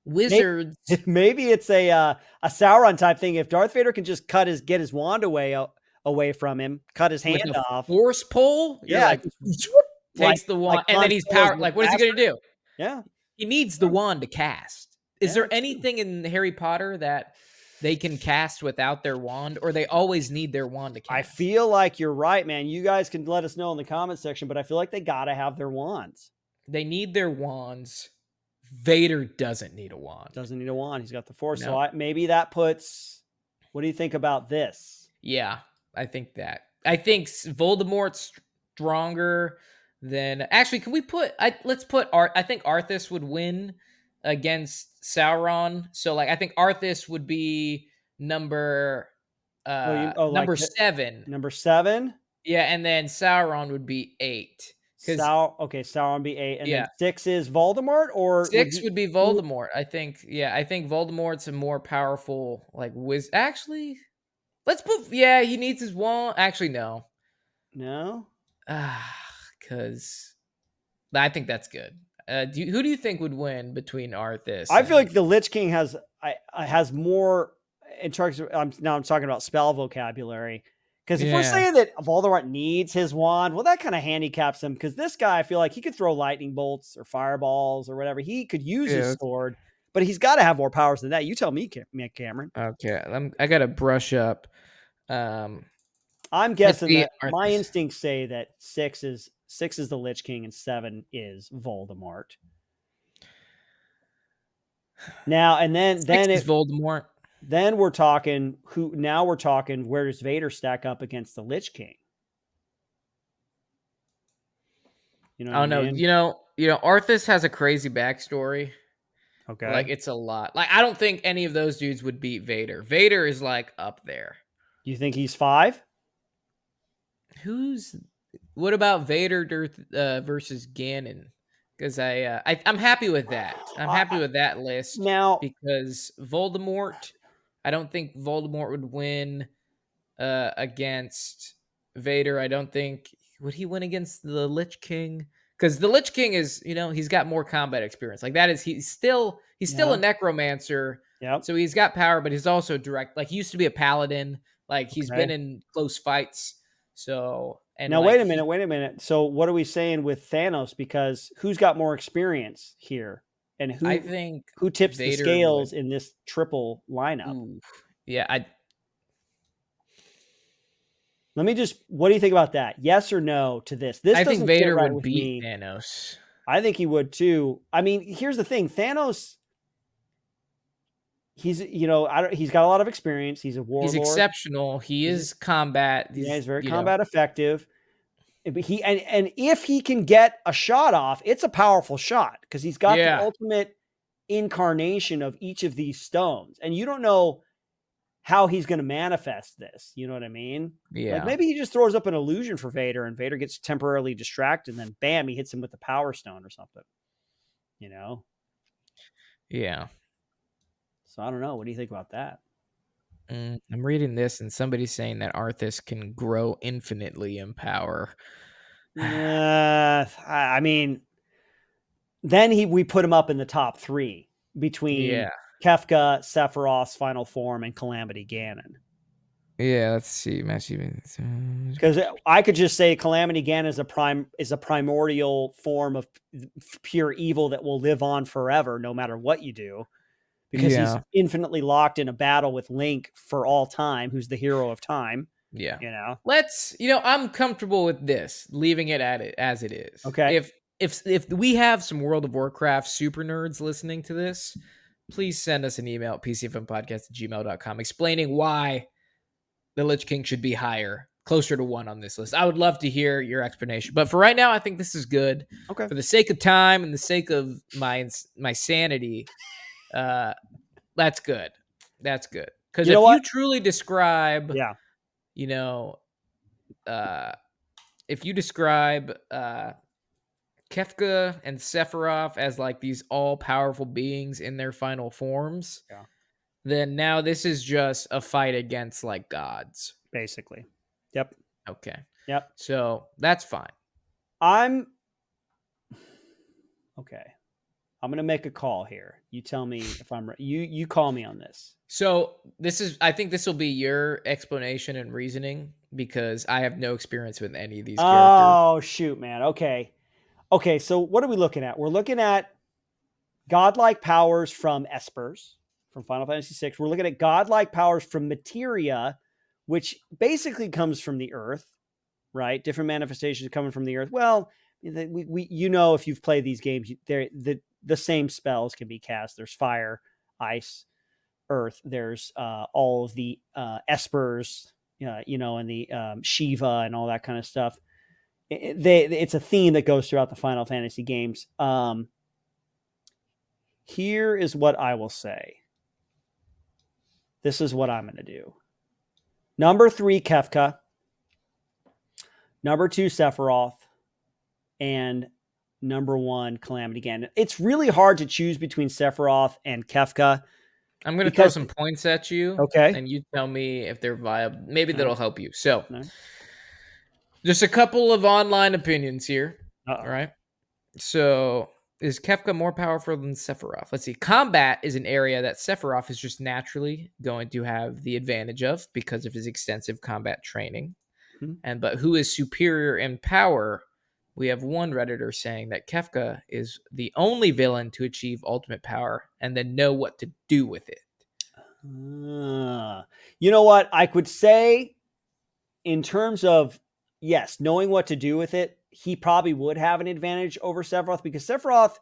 Maybe, wizards. maybe it's a Sauron type thing. If Darth Vader can just get his wand away from him, cut his With hand a off. force pull, you're Yeah, like just like takes the like wand, and then Han he's Solo's power. with Like, what is he blaster. gonna do? Yeah, He needs the wand to cast. Is yeah, there that's true. anything in Harry Potter that they can cast without their wand, or they always need their wand to I cast? feel like you're right, man. You guys can let us know in the comment section, but I feel like they gotta have their wands. They need their wands. Vader doesn't need a wand. Doesn't need a wand. He's got the force. So No. maybe that puts. What do you think about this? Yeah, I think that. I think Voldemort's stronger than. Actually, can we put? Let's put Art. I think Arthas would win against Sauron. So, like, I think Arthas would be number Like number 7. number 7. Yeah, and then Sauron would be 8. Because Okay, Sauron be 8, and then yeah, 6 is Voldemort, or would 6 you? would be Voldemort. I think. Yeah, I think Voldemort's a more powerful like Actually, let's put. Yeah, he needs his wand. Actually, no. No. Ah, because I think that's good. Who do you think would win between Arthas? I feel And like the Lich King has more in terms of. Now I'm talking about spell vocabulary. Because if we're yeah, saying that Voldemort needs his wand, well, that kind of handicaps him. Because this guy, I feel like he could throw lightning bolts or fireballs or whatever. He could use his yeah. sword, but he's got to have more powers than that. You tell me, Cameron. Okay, I gotta brush up. I'm Let's guessing see, that my Arthas. instincts say that six is the Lich King and 7 is Voldemort. Now and Six is Voldemort. then we're talking who. Now we're talking where does Vader stack up against the Lich King? You know what Oh I no, mean? Arthas has a crazy backstory. Like Okay. it's a lot. Like I don't think any of those dudes would beat Vader. Vader is like up there. You think he's 5? Who's What about Vader versus Ganon? Because I'm happy with that. I'm happy with that list Now, because Voldemort. I don't think Voldemort would win against Vader. I don't think would he win against the Lich King because the Lich King is he's got more combat experience. Like that is he's still a yeah, necromancer, yep, so he's got power, but he's also direct. Like he used to be a paladin. Like he's been okay. in close fights. So and Now, like wait a minute. So, what are we saying with Thanos? Because who's got more experience here, and I think who tips the Vader would. scales in this triple lineup? Ooh, yeah, Let me just. What do you think about that? Yes or no to this? This I think doesn't sit Vader right would with beat me. Thanos. I think he would too. I mean, here's the thing: Thanos. He's he's got a lot of experience. He's a He's warlord. exceptional. He He's is combat. Yeah, he's very You know, combat effective. But and if he can get a shot off, it's a powerful shot because he's got the yeah, ultimate incarnation of each of these stones. And you don't know how he's going to manifest this. You know what I mean? Like yeah, maybe he just throws up an illusion for Vader and Vader gets temporarily distracted and then bam, he hits him with the power stone or something. You know? yeah. So I don't know. What do you think about that? I'm reading this, and somebody's saying that Arthas can grow infinitely in power. I mean, then we put him up in the top 3 between Yeah, Kefka, Sephiroth's final form, and Calamity Ganon. yeah. Let's see, massive. Because I could just say Calamity Ganon is a primordial form of pure evil that will live on forever, no matter what you do, because he's Yeah, infinitely locked in a battle with Link for all time, who's the hero of time. yeah. You know? Let's. I'm comfortable with this, leaving it at it as it is. Okay. If we have some World of Warcraft super nerds listening to this, please send us an email at pcfmpodcast@gmail.com explaining why the Lich King should be higher, closer to 1 on this list. I would love to hear your explanation. But for right now, I think this is good. Okay. For the sake of time and the sake of my sanity, that's good. That's good. Because You know if what? you truly describe, Yeah. you know, uh, if you describe Kefka and Sephiroth as like these all-powerful beings in their final forms, Yeah. then now this is just a fight against like gods. Basically. Yep. Okay. Yep. So that's fine. I'm okay. I'm gonna make a call here. You tell me if I'm right. You call me on this. So I think this will be your explanation and reasoning because I have no experience with any of these characters. Oh shoot, man. Okay. Okay, so what are we looking at? We're looking at godlike powers from Espers from Final Fantasy VI. We're looking at godlike powers from Materia, which basically comes from the earth, right? Different manifestations coming from the earth. Well, we if you've played these games, the same spells can be cast. There's fire, ice, earth. There's all of the Espers, and the Shiva and all that kind of stuff. It's a theme that goes throughout the Final Fantasy games. Here is what I will say. This is what I'm going to do. Number 3, Kefka. Number 2, Sephiroth. And number 1, Calamity Ganon. It's really hard to choose between Sephiroth and Kefka. I'm going to throw some points at you. Okay. And you tell me if they're viable. Maybe All that'll right. help you. So, All right. just a couple of online opinions here. Uh-oh. All right. So, Is Kefka more powerful than Sephiroth? Let's see. Combat is an area that Sephiroth is just naturally going to have the advantage of because of his extensive combat training. But who is superior in power? We have one Redditor saying that Kefka is the only villain to achieve ultimate power and then know what to do with it. You know what? I could say, in terms of, yes, knowing what to do with it, he probably would have an advantage over Sephiroth, because Sephiroth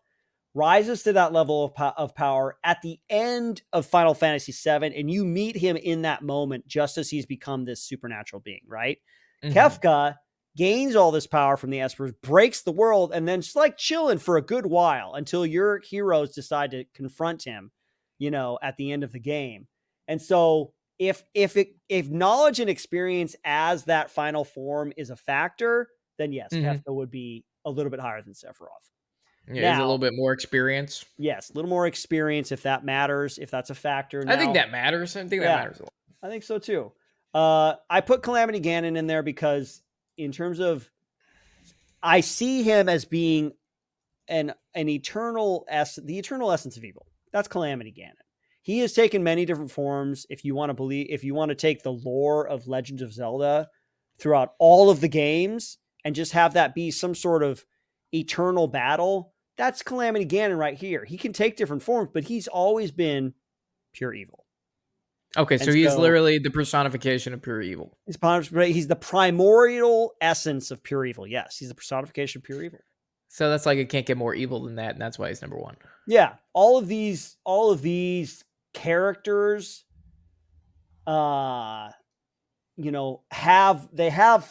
rises to that level of power at the end of Final Fantasy VII, and you meet him in that moment just as he's become this supernatural being, right? Kefka gains all this power from the Espers, breaks the world, and then just like chilling for a good while until your heroes decide to confront him, at the end of the game. And so if knowledge and experience as that final form is a factor, then yes, Kefka would be a little bit higher than Sephiroth. Yeah, is a little bit more experience. Yes, a little more experience, if that matters, if that's a factor. I think that matters. I think that matters a lot. I think so too. I put Calamity Ganon in there because, in terms of, I see him as being the eternal essence of evil. That's Calamity Ganon. He has taken many different forms. If you want to take the lore of Legend of Zelda throughout all of the games and just have that be some sort of eternal battle, that's Calamity Ganon right here. He can take different forms, but he's always been pure evil. Okay, so he's literally the personification of pure evil. He's the primordial essence of pure evil. Yes, he's the personification of pure evil. So that's like, it can't get more evil than that, and that's why he's number one. Yeah, all of these characters, have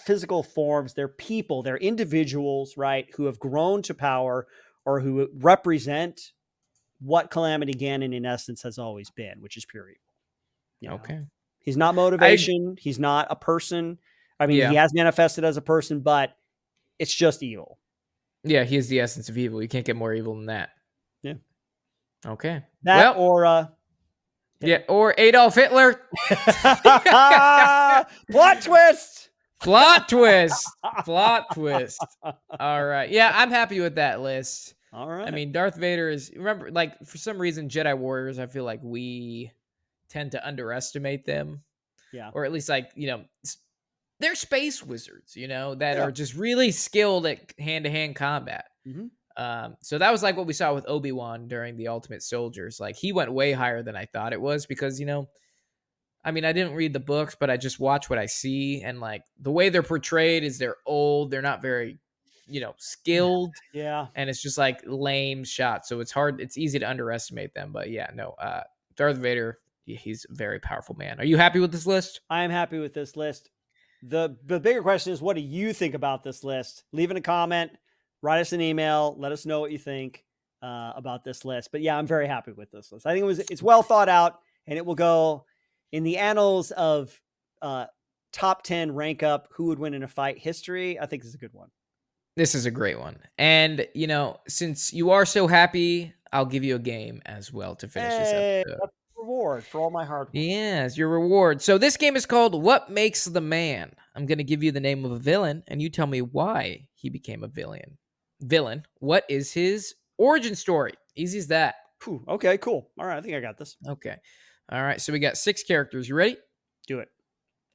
physical forms. They're people. They're individuals, right, who have grown to power or who represent what Calamity Ganon in essence has always been, which is pure evil. Okay. He's not motivation. He's not a person. I mean, he has manifested as a person, but it's just evil. Yeah, he is the essence of evil. You can't get more evil than that. Yeah. Okay. Or Adolf Hitler. Plot twist. Plot twist. Plot twist. All right. Yeah, I'm happy with that list. All right. I mean, Darth Vader is, remember, like, for some reason, Jedi Warriors, I feel like we tend to underestimate them. Yeah. Or at least, like, they're space wizards, that are just really skilled at hand-to-hand combat. So that was like what we saw with Obi-Wan during the Ultimate Soldiers. Like, he went way higher than I thought it was because, I mean, I didn't read the books, but I just watch what I see. And, like, the way they're portrayed is they're old. They're not very, skilled. Yeah. And it's just, like, lame shots. So it's easy to underestimate them. But, yeah, no, Darth Vader, he's a very powerful man. Are you happy with this list? I am happy with this list. The bigger question is, what do you think about this list? Leave in a comment, write us an email, let us know what you think about this list. But yeah, I'm very happy with this list. I think it's well thought out, and it will go in the annals of top 10 rank up who would win in a fight history. I think this is a good one. This is a great one. And, since you are so happy, I'll give you a game as well to finish this episode. That's a reward for all my hard work. Yes, your reward. So this game is called What Makes the Man? I'm going to give you the name of a villain, and you tell me why he became a villain. What is his origin story? Easy as that. Whew, okay, cool. All right, I think I got this. Okay. All right, so we got 6 characters. You ready? Do it.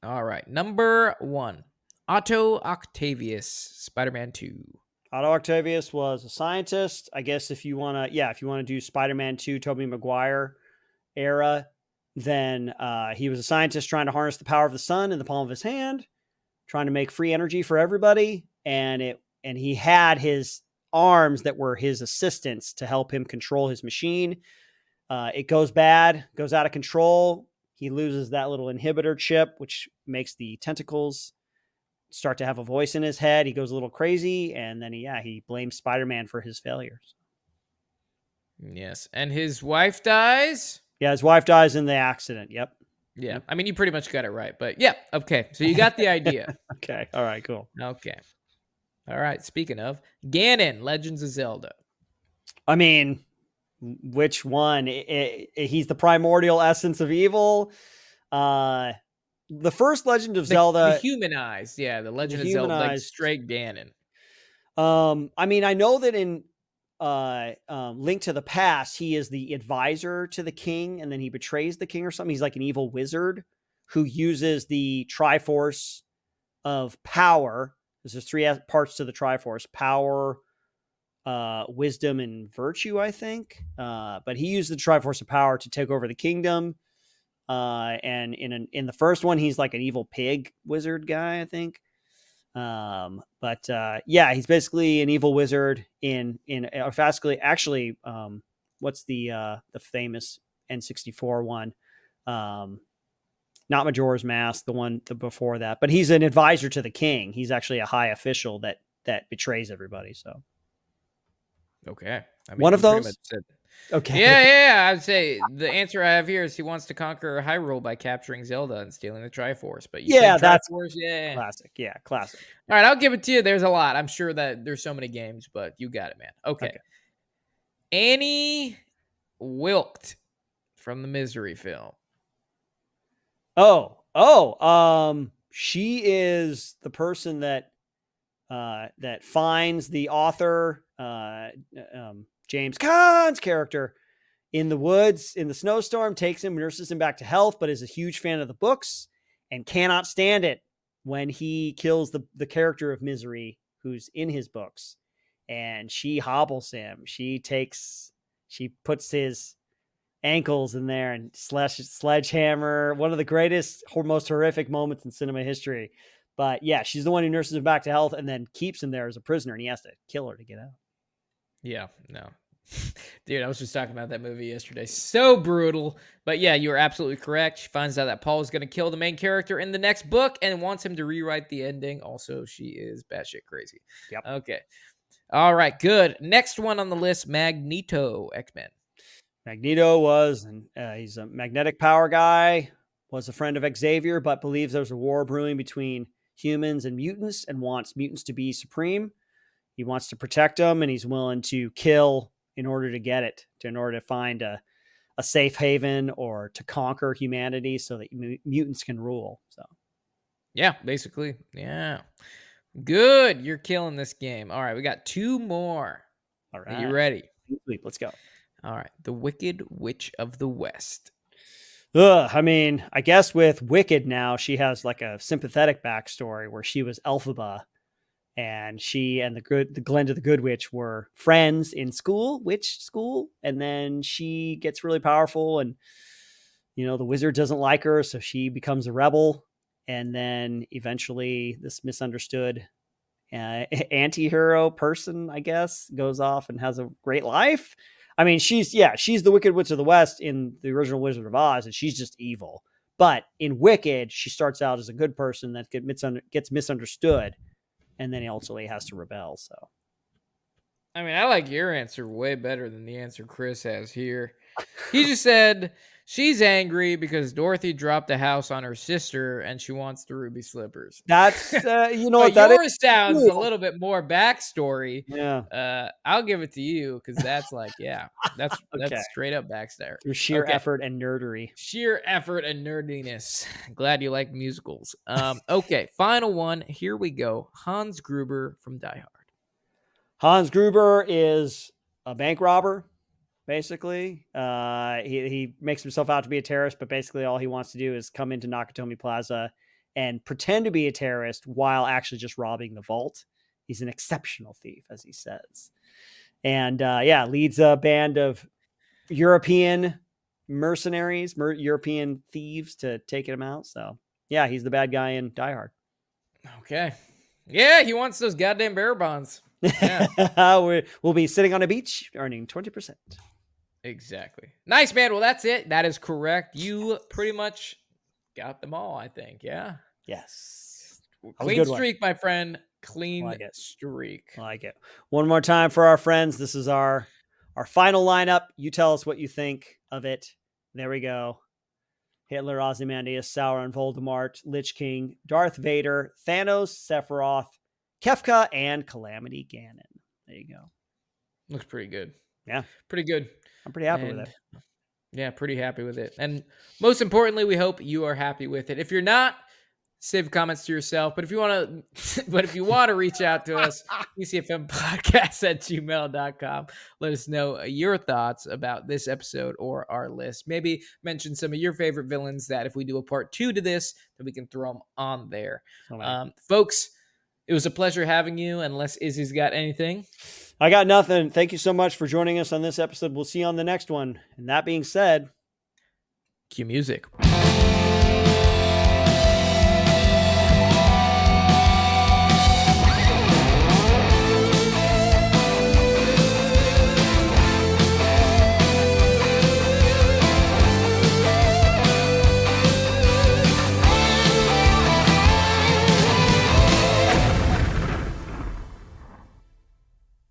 All right. Number 1. Otto Octavius, Spider-Man 2. Otto Octavius was a scientist. I guess if you want to do Spider-Man 2, Tobey Maguire era, then he was a scientist trying to harness the power of the sun in the palm of his hand, trying to make free energy for everybody. And he had his arms that were his assistants to help him control his machine. It goes bad, goes out of control. He loses that little inhibitor chip, which makes the tentacles start to have a voice in his head. He goes a little crazy, and then he blames Spider-Man for his failures. Yes, and his wife dies. Yeah, his wife dies in the accident. Yep. Yeah, I mean, you pretty much got it right, but yeah, okay. So you got the idea. Okay. All right. Cool. Okay. All right. Speaking of Ganon, Legends of Zelda. I mean, which one? He's the primordial essence of evil. The first Legend of Zelda, the humanized, the Legend of Zelda, like straight Ganon. I mean, I know that in Link to the Past, he is the advisor to the king, and then he betrays the king or something. He's like an evil wizard who uses the Triforce of power. There's three parts to the Triforce: power, wisdom, and virtue, I think. But he used the Triforce of power to take over the kingdom. And in the first one, he's like an evil pig wizard guy, I think. Yeah, he's basically an evil wizard in actually, what's the famous N64 one? Not Majora's Mask, the one before that, but he's an advisor to the king. He's actually a high official that betrays everybody. So Okay. I mean, one of you pretty those. much said. Okay. Yeah. I'd say the answer I have here is he wants to conquer Hyrule by capturing Zelda and stealing the Triforce. But you Yeah, said that's Triforce, yeah. classic. Yeah, classic. All right, I'll give it to you. There's a lot. I'm sure that there's so many games, but you got it, man. Okay. Annie Wilked from the Misery film. She is the person that finds the author, James Caan's character, in the woods in the snowstorm, takes him, nurses him back to health, but is a huge fan of the books and cannot stand it when he kills the character of Misery who's in his books. And she hobbles him. She puts his ankles in there and sledgehammer, one of the greatest, most horrific moments in cinema history. But yeah, she's the one who nurses him back to health and then keeps him there as a prisoner, and he has to kill her to get out. Yeah, no. Dude, I was just talking about that movie yesterday. So brutal. But yeah, you are absolutely correct. She finds out that Paul is going to kill the main character in the next book and wants him to rewrite the ending. Also, she is batshit crazy. Yep. Okay. All right, good. Next one on the list, Magneto, X-Men. Magneto he's a magnetic power guy, was a friend of Xavier, but believes there's a war brewing between humans and mutants and wants mutants to be supreme. He wants to protect them, and he's willing to kill in order to get it, in order to find a safe haven or to conquer humanity so that mutants can rule. So, yeah, basically. Yeah. Good. You're killing this game. All right, we got two more. All right. Are you ready? Let's go. All right. The Wicked Witch of the West. I mean, I guess with Wicked now, she has like a sympathetic backstory where she was Elphaba, and she and the Glenda the Good Witch were friends in witch school, and then she gets really powerful, and the wizard doesn't like her, so she becomes a rebel, and then eventually this misunderstood anti-hero person, I guess, goes off and has a great life. I mean, she's the Wicked Witch of the West in the original Wizard of Oz, and she's just evil. But in Wicked, she starts out as a good person that gets misunderstood, and then he ultimately has to rebel. So, I mean, I like your answer way better than the answer Chris has here. He just said she's angry because Dorothy dropped a house on her sister and she wants the ruby slippers. that's But that yours sounds cool. a little bit more backstory. Yeah. I'll give it to you because that's like, yeah, that's Okay. that's straight up backstory. Through sheer effort and nerdery. Sheer effort and nerdiness. Glad you like musicals. Okay, final one. Here we go. Hans Gruber from Die Hard. Hans Gruber is a bank robber, basically. He makes himself out to be a terrorist, but basically all he wants to do is come into Nakatomi Plaza and pretend to be a terrorist while actually just robbing the vault. He's an exceptional thief, as he says. And leads a band of European mercenaries, European thieves to take him out. So, yeah, he's the bad guy in Die Hard. Okay. Yeah, he wants those goddamn bearer bonds. Yeah. We'll be sitting on a beach earning 20%. Exactly. Nice, man. Well, that's it. That is correct. You pretty much got them all, I think. Yeah. Yes. Clean streak, my friend. Clean streak. I like it. One more time for our friends. This is our final lineup. You tell us what you think of it. There we go. Hitler, Ozymandias, Sauron, Voldemort, Lich King, Darth Vader, Thanos, Sephiroth, Kefka, and Calamity Ganon. There you go. Looks pretty good. Yeah. Pretty good. I'm pretty happy with it. Yeah, pretty happy with it. And most importantly, we hope you are happy with it. If you're not, save comments to yourself. But if you want to, reach out to us, ecfmpodcast@gmail.com. Let us know your thoughts about this episode or our list. Maybe mention some of your favorite villains that if we do a part 2 to this, that we can throw them on there. Folks, it was a pleasure having you, unless Izzy's got anything. I got nothing. Thank you so much for joining us on this episode. We'll see you on the next one. And that being said, cue music.